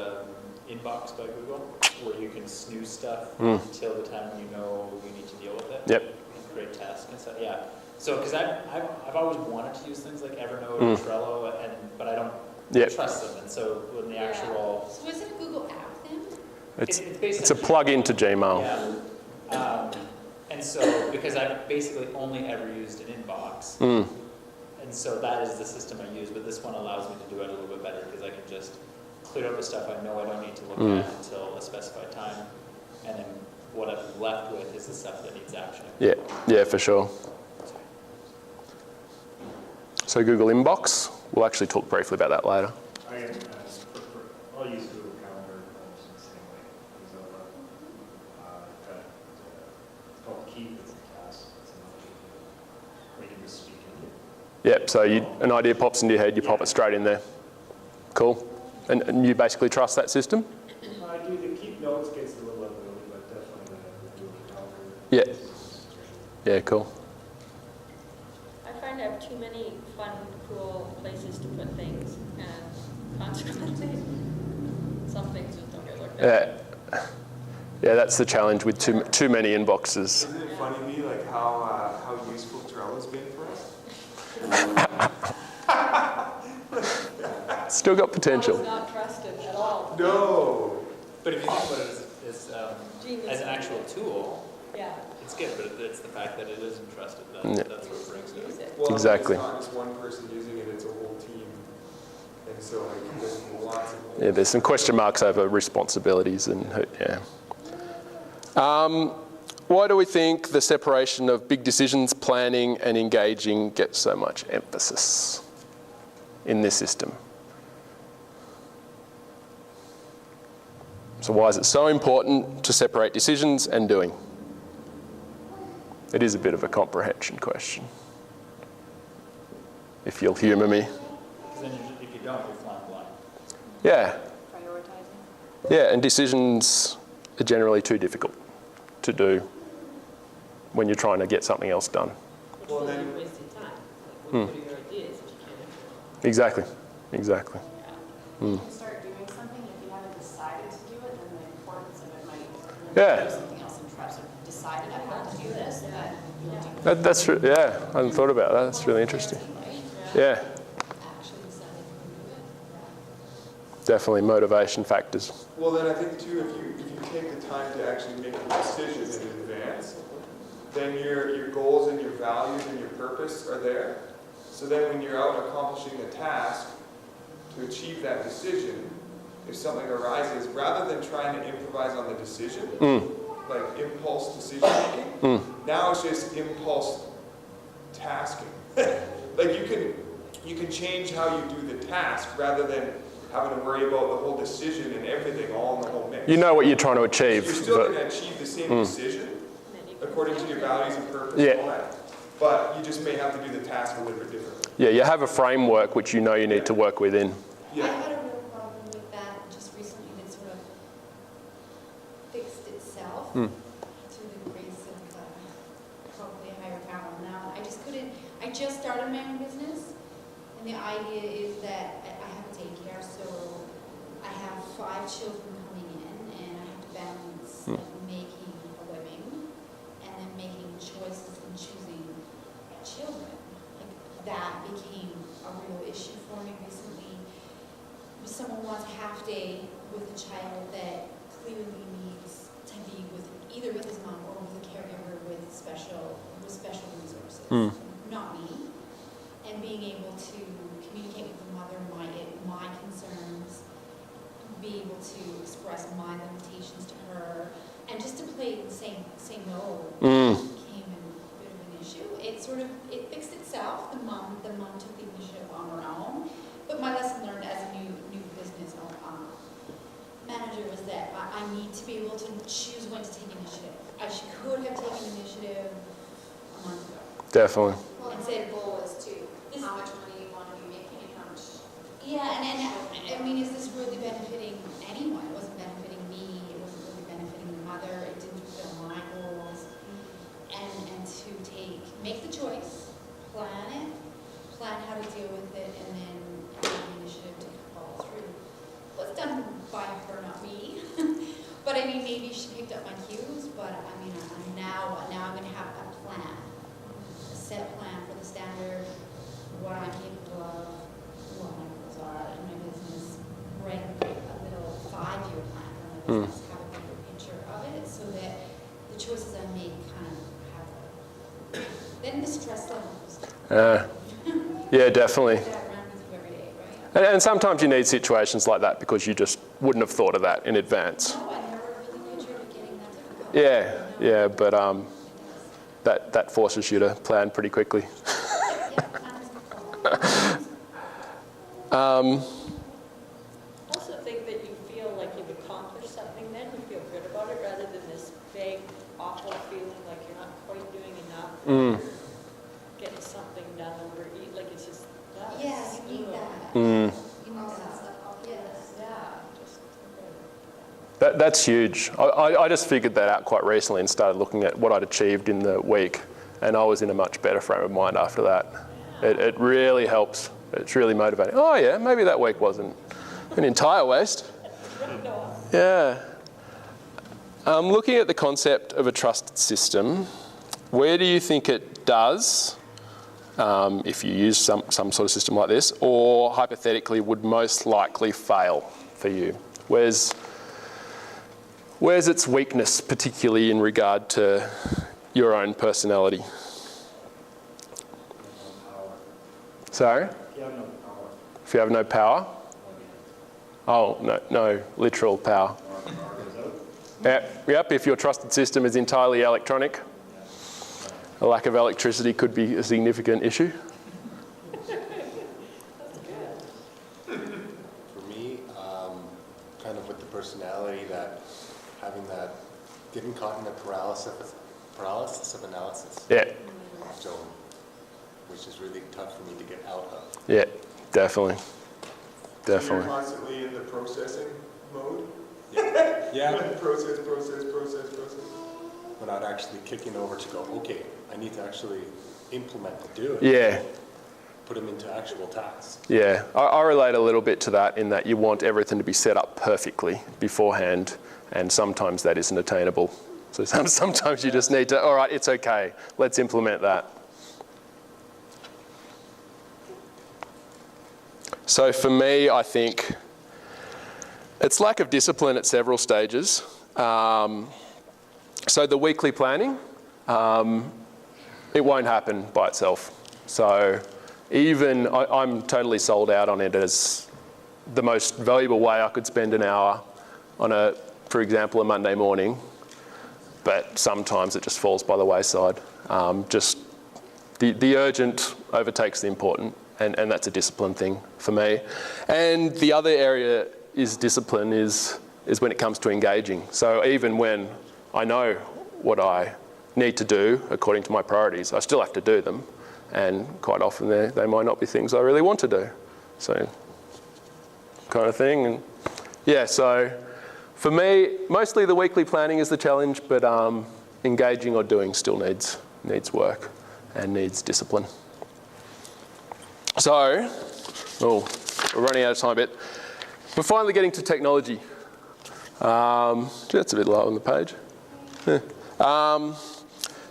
Inbox by Google, where you can snooze stuff until the time you know you need to deal with it. Yep. create tasks and stuff, yeah. So, because I've always wanted to use things like Evernote or Trello, but I don't trust them, and so when the actual... So is it a Google app then? It's a plug-in to Gmail. Yeah. And so, because I've basically only ever used an inbox, and so that is the system I use, but this one allows me to do it a little bit better, because I can just clear out the stuff I know I don't need to look at until a specified time, and then what I'm left with is the stuff that needs action. Yeah, for sure. So Google Inbox, we'll actually talk briefly about that later. I'll use Google Calendar the same way. It's called Keep, it's a task. It's another way you can just speak in. Yep, so an idea pops into your head, you pop it straight in there. Cool. And you basically trust that system? I do. The Keep Notes gets a little unwieldy, but definitely the Google Calendar. Yeah, cool. I find I have too many fun, cool places to put things, and consequently, some things just don't get looked at. Yeah, that's the challenge with too many inboxes. Isn't it funny to me, like how useful Trello's been for us? Still got potential. It's not trusted at all. No. But if you think about it as an actual tool, Yeah. it's good, but it's the fact that it isn't trusted that's what brings Use it. it. Well, Exactly. It's not just one person using it, it's a whole team. And so like, there's lots of... Yeah, there's some question marks over responsibilities and why do we think the separation of big decisions, planning and engaging gets so much emphasis in this system? So why is it so important to separate decisions and doing? It is a bit of a comprehension question, if you'll humour me. Because then if you don't, you're flying blind. Yeah. Prioritizing? Yeah, and decisions are generally too difficult to do when you're trying to get something else done. Which Well, is then- you're wasting time. Like, what are your ideas if you can't implement? Exactly. You can start doing something, if you haven't decided to do it, then the importance of it might, Yeah. do something else and trust, decided I have to do this, then you'll do That's true. Yeah, I hadn't thought about that. That's really interesting. Yeah, actually decided to do it. definitely motivation factors. Well, then I think too, if you take the time to actually make a decision in advance, then your goals and your values and your purpose are there. So then when you're out accomplishing a task to achieve that decision, if something arises, rather than trying to improvise on the decision, like impulse decision making, now it's just impulse tasking. Like you can change how you do the task rather than having to worry about the whole decision and everything all in the whole mix. You know what you're trying to achieve. You're still going But to achieve the same decision according to your values and purpose Yeah. and all that. But you just may have to do the task a little bit differently. yeah, you have a framework which you know you need to work within. I Yeah. had a real problem with that just recently that sort of fixed itself to the grace of probably a higher power now. I just couldn't, I just started my own business, and the idea is that I have a daycare, so I have 5 children coming in, and I have to balance like, making a living and then making choices and choosing children. Like that became a real issue for me recently. If someone wants a half day with a child that clearly needs to be with either with his mom or with a caregiver with special resources, not me, and being able to communicate with the mother my concerns, be able to express my limitations to her, and just to play the same role became a bit of an issue. It fixed itself. The mom took the initiative on her own. But my lesson learned as a new business manager was that I need to be able to choose when to take initiative. I could have taken initiative a month ago. Definitely. Well, and say the goal was to how much money you want to be making and how much. Yeah, and I mean, is this really benefiting anyone? It wasn't benefiting me. It wasn't really benefiting the mother. It didn't fulfill my goals. And to make the choice, plan how to deal with it, and then have the initiative to follow through. Well, it's done by her, not me. But I mean, maybe she picked up my cues. But I mean, now I'm going to have a plan. Then the stress levels. Yeah, definitely. That around with you every day, right? And sometimes you need situations like that because you just wouldn't have thought of that in advance. No, I never really pictured it getting that difficult. Yeah, but that forces you to plan pretty quickly. I also think that you feel like you've accomplished something, then you feel good about it, rather than this vague, awful feeling like you're not quite doing enough. Or getting something done over, like it's just, Yeah, you need that. Mm. You need that stuff. Yes. yeah, That's huge. I just figured that out quite recently and started looking at what I'd achieved in the week, and I was in a much better frame of mind after that. It really helps. It's really motivating. Oh yeah, maybe that week wasn't an entire waste. Yeah. Looking at the concept of a trusted system, where do you think it does, if you use some sort of system like this, or hypothetically would most likely fail for you? Where's its weakness, particularly in regard to your own personality? Sorry? If you have no power? Oh, no literal power. Yep, if your trusted system is entirely electronic, a lack of electricity could be a significant issue. For me, kind of with the personality that having that, getting caught in the paralysis of analysis. Yeah. So, which is really tough for me to get out of. Yeah, definitely. So you're Definitely. constantly in the processing mode? Yeah. Process. Without actually kicking over to go, okay, I need to actually implement to do it. Yeah. Put them into actual tasks. Yeah, I relate a little bit to that in that you want everything to be set up perfectly beforehand, and sometimes that isn't attainable. So sometimes you just need to, all right, it's okay, let's implement that. So for me, I think it's lack of discipline at several stages. So the weekly planning, it won't happen by itself. So even I'm totally sold out on it as the most valuable way I could spend an hour on for example, a Monday morning, but sometimes it just falls by the wayside. Just the urgent overtakes the important, and that's a discipline thing for me. And the other area is discipline is when it comes to engaging. So even when I know what I need to do according to my priorities, I still have to do them. And quite often they might not be things I really want to do. So kind of thing. And yeah, so for me, mostly the weekly planning is the challenge, but engaging or doing still needs work and needs discipline. So, we're running out of time a bit. We're finally getting to technology. That's a bit low on the page.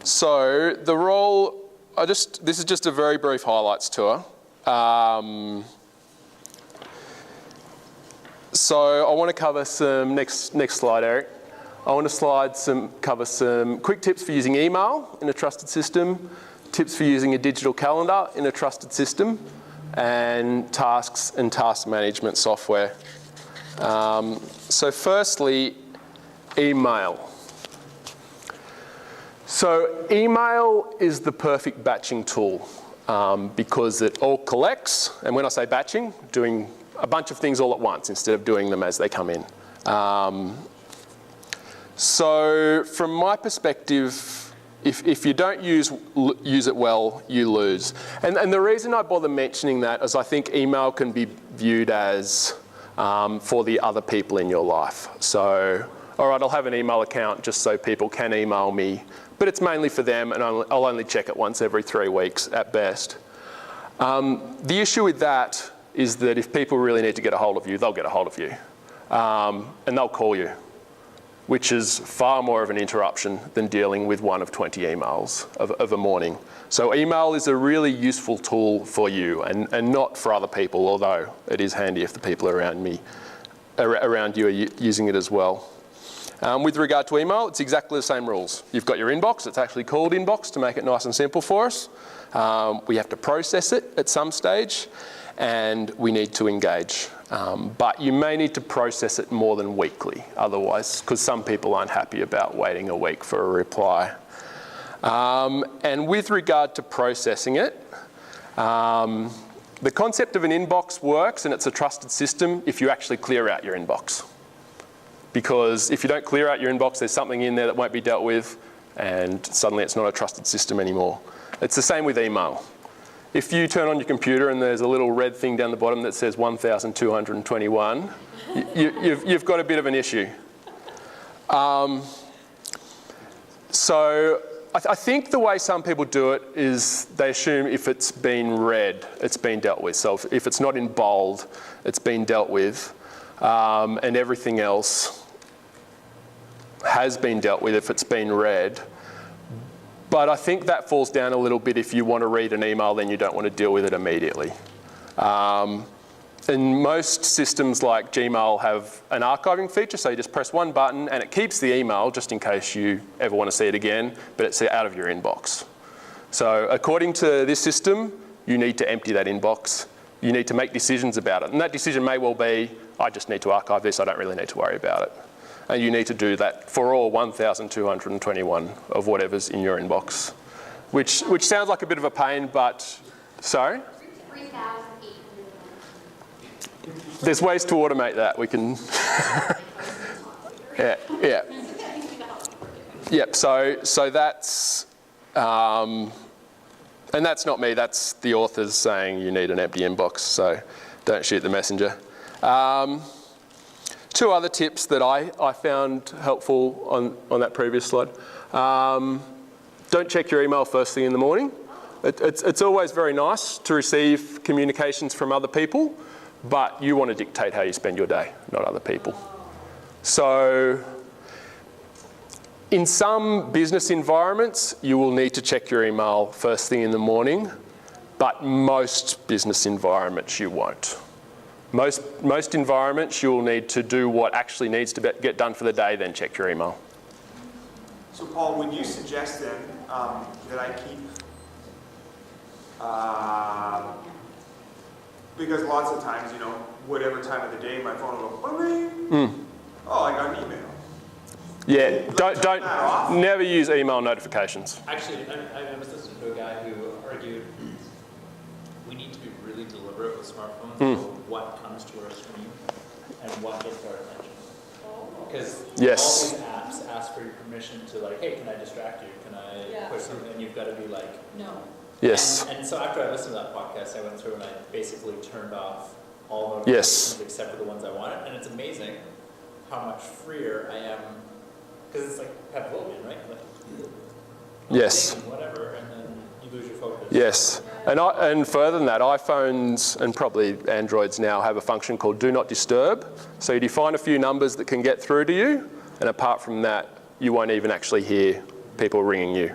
So the role, this is just a very brief highlights tour. So I want to cover some, next slide, Eric. I want to cover some quick tips for using email in a trusted system, tips for using a digital calendar in a trusted system, and tasks and task management software. So firstly, email. So email is the perfect batching tool because it all collects, and when I say batching, doing a bunch of things all at once instead of doing them as they come in. So from my perspective, if you don't use it well, you lose. And the reason I bother mentioning that is I think email can be viewed as for the other people in your life. So, all right, I'll have an email account just so people can email me, but it's mainly for them, and I'll only check it once every 3 weeks at best. The issue with that is that if people really need to get a hold of you, they'll get a hold of you. And they'll call you, which is far more of an interruption than dealing with one of 20 emails of a morning. So email is a really useful tool for you and not for other people, although it is handy if the people around you are using it as well. With regard to email, it's exactly the same rules. You've got your inbox. It's actually called inbox to make it nice and simple for us. We have to process it at some stage, and we need to engage. But you may need to process it more than weekly otherwise, because some people aren't happy about waiting a week for a reply. And with regard to processing it, the concept of an inbox works, and it's a trusted system if you actually clear out your inbox. Because if you don't clear out your inbox, there's something in there that won't be dealt with, and suddenly it's not a trusted system anymore. It's the same with email. If you turn on your computer and there's a little red thing down the bottom that says 1,221, you've got a bit of an issue. So I think the way some people do it is they assume if it's been read, it's been dealt with. So if it's not in bold, it's been dealt with, and everything else has been dealt with if it's been read. But I think that falls down a little bit if you want to read an email, then you don't want to deal with it immediately. And most systems like Gmail have an archiving feature, so you just press one button and it keeps the email just in case you ever want to see it again, but it's out of your inbox. So according to this system, you need to empty that inbox. You need to make decisions about it. And that decision may well be, I just need to archive this, I don't really need to worry about it. And you need to do that for all 1,221 of whatever's in your inbox, which sounds like a bit of a pain, but, sorry? 3,800. There's ways to automate that. We can, yeah. Yep, so that's, and that's not me, that's the authors saying you need an empty inbox, so don't shoot the messenger. Two other tips that I found helpful on that previous slide. Don't check your email first thing in the morning. It's always very nice to receive communications from other people, but you want to dictate how you spend your day, not other people. So in some business environments, you will need to check your email first thing in the morning, but most business environments you won't. Most environments, you'll need to do what actually needs to get done for the day, then check your email. So Paul, would you suggest then that I keep, because lots of times, you know, whatever time of the day, my phone will go, bling. Oh, I got an email. Yeah, don't never use email notifications. Actually, I was listening to a guy who argued we need to be really deliberate with smartphones about what comes to our screen and what gets our attention. Because all these apps ask for your permission to like, hey, can I distract you? Can I push something? And you've got to be like, no. Yes. And so after I listened to that podcast, I went through and I basically turned off all notifications except for the ones I wanted. And it's amazing how much freer I am. Because it's like Pavlovian, right? Like, yes. Whatever, and then you lose your focus. Yes. And further than that, iPhones and probably Androids now have a function called Do Not Disturb. So you define a few numbers that can get through to you, and apart from that, you won't even actually hear people ringing you,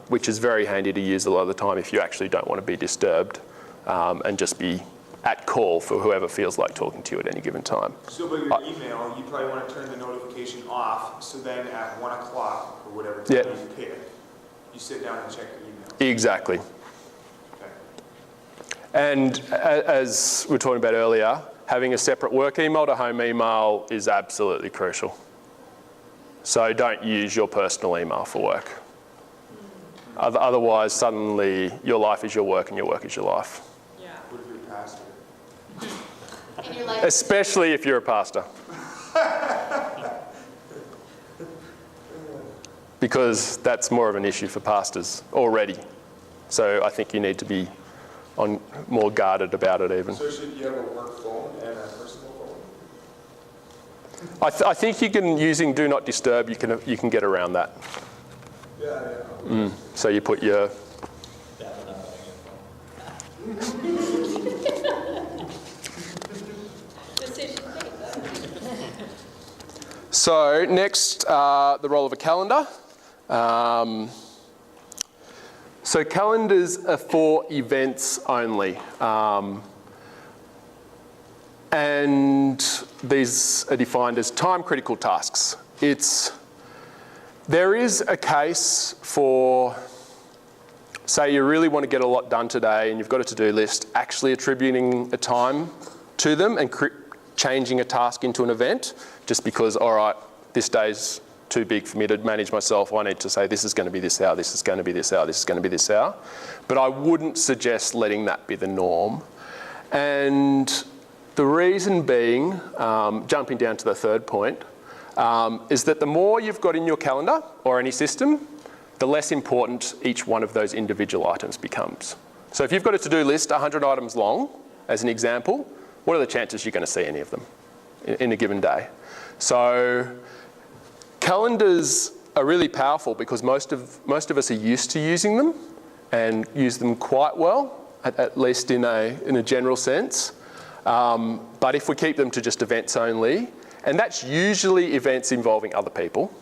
which is very handy to use a lot of the time if you actually don't want to be disturbed and just be at call for whoever feels like talking to you at any given time. So by your email, you probably want to turn the notification off, so then at 1 o'clock or whatever time you pick, you sit down and check your email. Exactly. Okay. And as we were talking about earlier, having a separate work email to home email is absolutely crucial. So don't use your personal email for work. Otherwise, suddenly your life is your work and your work is your life. Yeah. What if you're a pastor? And you're like, Especially if you're a pastor. Because that's more of an issue for pastors already. So I think you need to be more guarded about it even. So should you have a work phone and a personal phone? I think you can, using Do Not Disturb, you can get around that. Yeah. So you put your... Decision made. So next, the role of a calendar. So calendars are for events only. And these are defined as time-critical tasks. There is a case for, say you really want to get a lot done today and you've got a to-do list, actually attributing a time to them and changing a task into an event, just because, all right, this day's too big for me to manage myself. I need to say this is going to be this hour, this is going to be this hour, this is going to be this hour. But I wouldn't suggest letting that be the norm. And the reason being, jumping down to the third point, is that the more you've got in your calendar or any system, the less important each one of those individual items becomes. So if you've got a to-do list 100 items long, as an example, what are the chances you're going to see any of them in a given day? So calendars are really powerful because most of us are used to using them and use them quite well, at least in a general sense. But if we keep them to just events only, and that's usually events involving other people,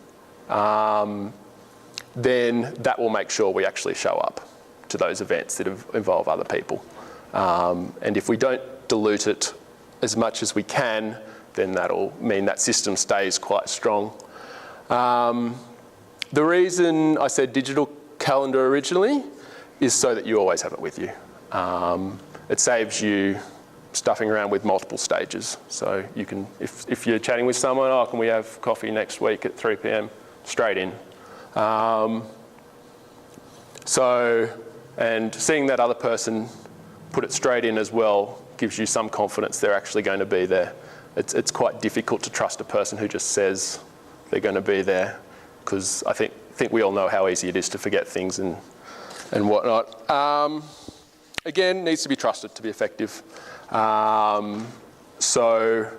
then that will make sure we actually show up to those events that involve other people. And if we don't dilute it as much as we can, then that'll mean that system stays quite strong. The reason I said digital calendar originally is so that you always have it with you. It saves you stuffing around with multiple stages. So you can, if you're chatting with someone, oh, can we have coffee next week at 3 p.m? Straight in. And seeing that other person put it straight in as well gives you some confidence they're actually going to be there. It's quite difficult to trust a person who just says they're going to be there, because I think we all know how easy it is to forget things and whatnot. Again, needs to be trusted to be effective. So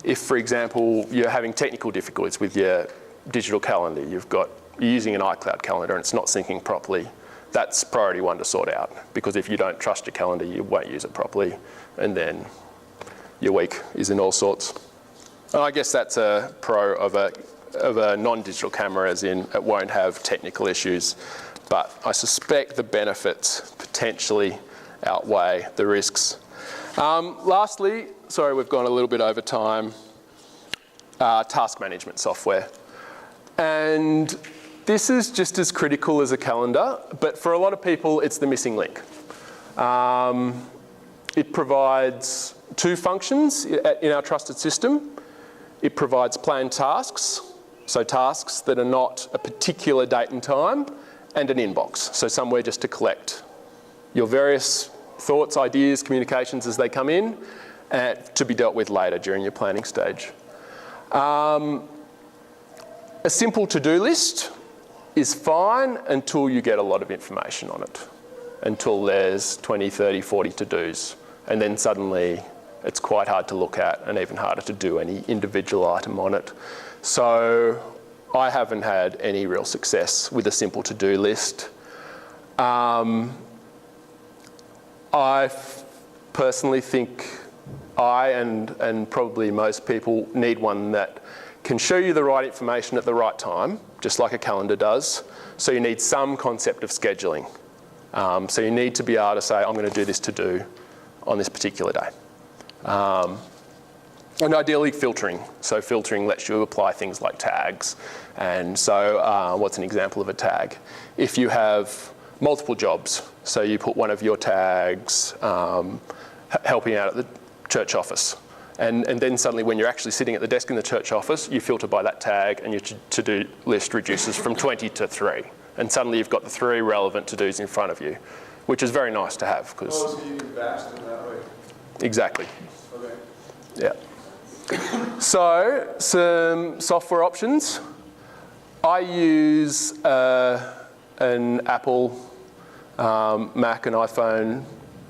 if, for example, you're having technical difficulties with your digital calendar, you're using an iCloud calendar and it's not syncing properly, that's priority one to sort out, because if you don't trust your calendar, you won't use it properly, and then your week is in all sorts. And I guess that's a pro of a non-digital camera, as in it won't have technical issues, but I suspect the benefits potentially outweigh the risks. Lastly, sorry we've gone a little bit over time, task management software. And this is just as critical as a calendar, but for a lot of people it's the missing link. It provides two functions in our trusted system. It provides planned tasks, so tasks that are not a particular date and time, and an inbox, so somewhere just to collect your various thoughts, ideas, communications as they come in, to be dealt with later during your planning stage. A simple to-do list is fine until you get a lot of information on it, until there's 20, 30, 40 to-dos, and then suddenly it's quite hard to look at and even harder to do any individual item on it. So I haven't had any real success with a simple to-do list. I personally think I and probably most people need one that can show you the right information at the right time, just like a calendar does. So you need some concept of scheduling. So you need to be able to say, I'm going to do this to-do on this particular day. And ideally filtering. So filtering lets you apply things like tags. And so what's an example of a tag? If you have multiple jobs, so you put one of your tags helping out at the church office. And then suddenly when you're actually sitting at the desk in the church office, you filter by that tag and your to-do list reduces from 20 to 3. And suddenly you've got the 3 relevant to-dos in front of you, which is very nice to have. So you can batch them that way? Exactly. Okay. Yeah. So, some software options. I use an Apple, Mac and iPhone.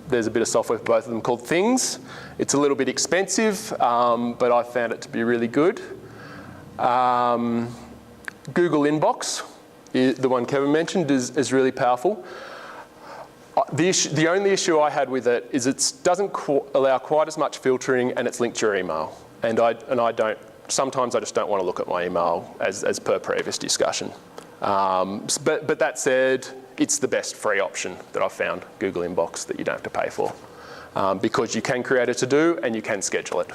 There's a bit of software for both of them called Things. It's a little bit expensive, but I found it to be really good. Google Inbox, the one Kevin mentioned, is really powerful. The only issue I had with it is it doesn't allow quite as much filtering, and it's linked to your email. And I don't. Sometimes I just don't want to look at my email as per previous discussion. But that said, it's the best free option that I've found, Google Inbox, that you don't have to pay for. because you can create a to-do and you can schedule it.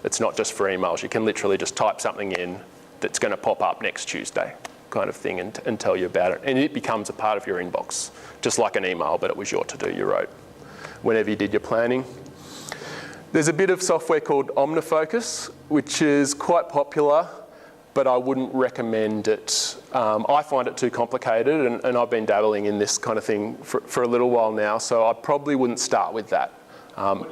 It's not just for emails. You can literally just type something in that's going to pop up next Tuesday kind of thing and tell you about it. And it becomes a part of your inbox, just like an email, but it was your to-do you wrote whenever you did your planning. There's a bit of software called OmniFocus, which is quite popular, but I wouldn't recommend it. I find it too complicated, and I've been dabbling in this kind of thing for a little while now, so I probably wouldn't start with that. What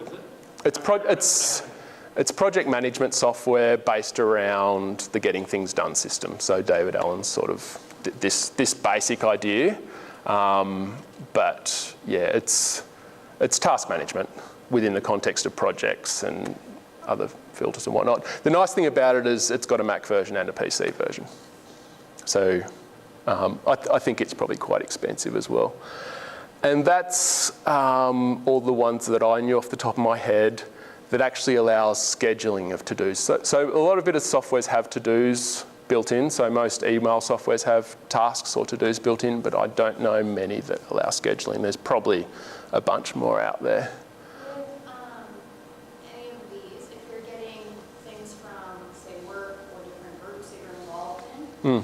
is it? It's project management software based around the Getting Things Done system. So David Allen's sort of this basic idea, but yeah, it's task management within the context of projects and other filters and whatnot. The nice thing about it is it's got a Mac version and a PC version. So I think it's probably quite expensive as well. And that's all the ones that I knew off the top of my head that actually allows scheduling of to-dos. So a lot of it of softwares have to-dos built in. So most email softwares have tasks or to-dos built in, but I don't know many that allow scheduling. There's probably a bunch more out there. Any of these, if you're getting things from, say, work or different groups that you're involved in, can you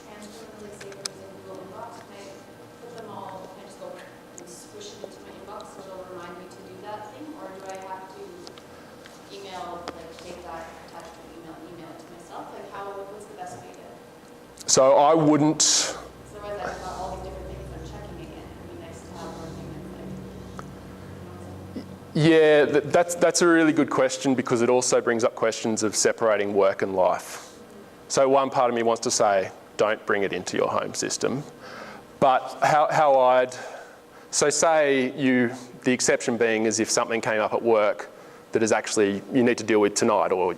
transfer them, like, say, for example, Google Inbox? Can I put them all, can I just go and squish it into my inbox so it'll remind me to do that thing? Or do I have to email, like, take that attachment email it to myself? Like, what's the best way to? So I wouldn't. So otherwise I've got all these different things I'm checking again. It'd be nice to have one thing that's like. Yeah, that's a really good question because it also brings up questions of separating work and life. So one part of me wants to say, don't bring it into your home system. But how I'd, so say the exception being is if something came up at work that is actually you need to deal with tonight or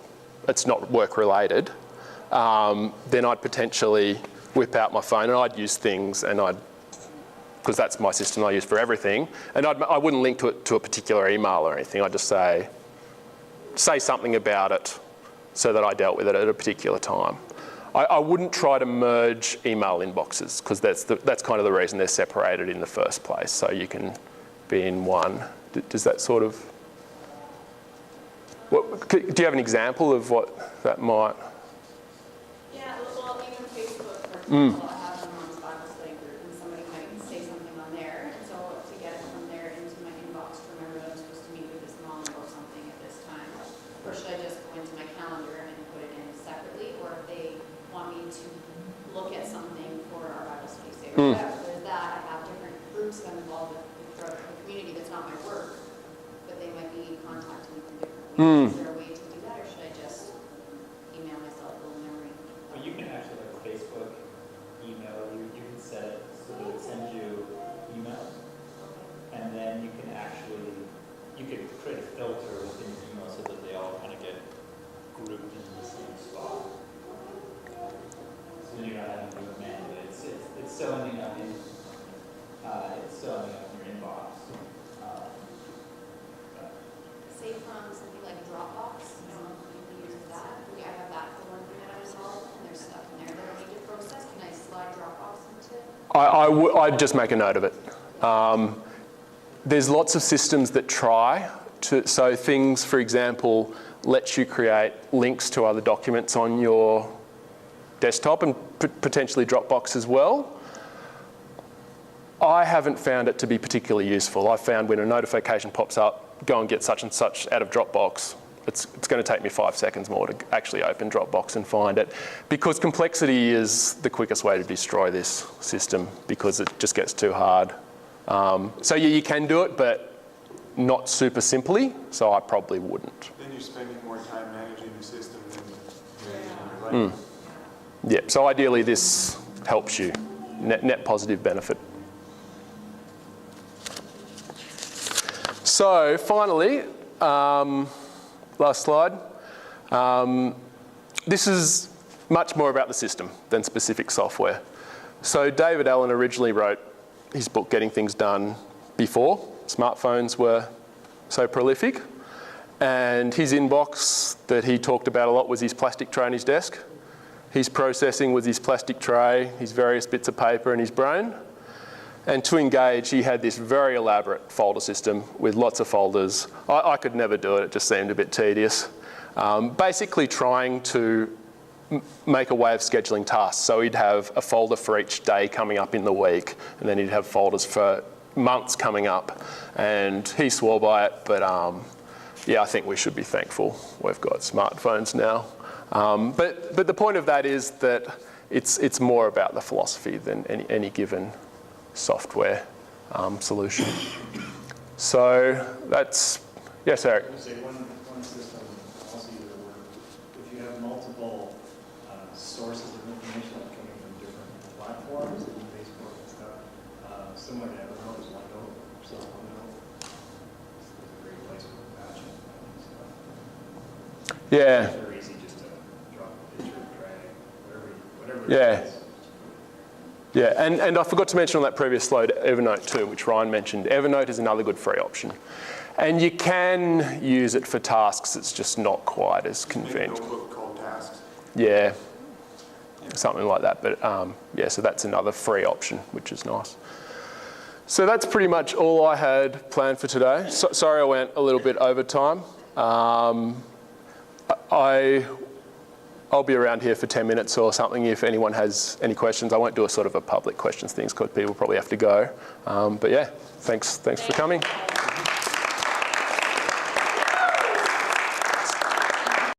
it's not work related, then I'd potentially whip out my phone and I'd use Things and because that's my system I use for everything, and I wouldn't link to it to a particular email or anything. I'd just say something about it so that I dealt with it at a particular time. I wouldn't try to merge email inboxes because that's kind of the reason they're separated in the first place. So you can be in one. Does that sort of? Do you have an example of what that might? Yeah, well, even Facebook, for example, I have them on this Bible study group, and somebody might say something on there, and so to get it from there into my inbox to remember that I'm supposed to meet with this mom about something at this time, or should I just go into my calendar and put it in separately, or if they want me to look at something for our Bible study, say, or whatever, there's that, I have different groups that I'm involved with throughout the community that's not my work, but they might be contacting me from different ways. Is there a way to do that, or should I just email myself a little memory? Well, you can actually, like Facebook, email, you can set it so that it sends you emails. And then you can actually, you could create a filter within your email so that they all kind of get grouped into the same spot. So then you're not having to do it manually. It's still ending up in, your inbox. Say from something like Dropbox, I don't know if anybody uses that. I have that for one thing that I'm involved in, and there's stuff in there that I need to process. Can I slide Dropbox into? I'd just make a note of it. There's lots of systems that try to, so Things, for example, lets you create links to other documents on your desktop and potentially Dropbox as well. I haven't found it to be particularly useful. I've found when a notification pops up, go and get such and such out of Dropbox, it's going to take me 5 seconds more to actually open Dropbox and find it. Because complexity is the quickest way to destroy this system because it just gets too hard. So yeah, you can do it, but not super simply, so I probably wouldn't. Then you're spending more time managing the system than managing your life. Yeah, so ideally this helps you, net positive benefit. So finally, last slide. This is much more about the system than specific software. So David Allen originally wrote his book, Getting Things Done, before smartphones were so prolific. And his inbox that he talked about a lot was his plastic tray on his desk. His processing was his plastic tray, his various bits of paper and his brain. And to engage, he had this very elaborate folder system with lots of folders. I could never do it, it just seemed a bit tedious. Basically trying to make a way of scheduling tasks. So he'd have a folder for each day coming up in the week, and then he'd have folders for months coming up. And he swore by it, but yeah, I think we should be thankful we've got smartphones now. But the point of that is that it's more about the philosophy than any given software solution. So that's, yes, Eric. I would say one system also either work if you have multiple sources of information coming from different platforms, and Facebook and stuff, similar to Evernote is OneNote. So OneNote is a great place for batching stuff. Yeah. It's very easy just to drop a picture, drag, whatever Yeah. it is. Yeah, and I forgot to mention on that previous slide, Evernote too, which Ryan mentioned. Evernote is another good free option. And you can use it for tasks, it's just not quite as conventional. Notebook called tasks. Yeah, something like that. But yeah, so that's another free option, which is nice. So that's pretty much all I had planned for today. Sorry I went a little bit over time. I'll be around here for 10 minutes or something if anyone has any questions. I won't do a sort of a public questions thing because people probably have to go. But yeah, thanks for coming.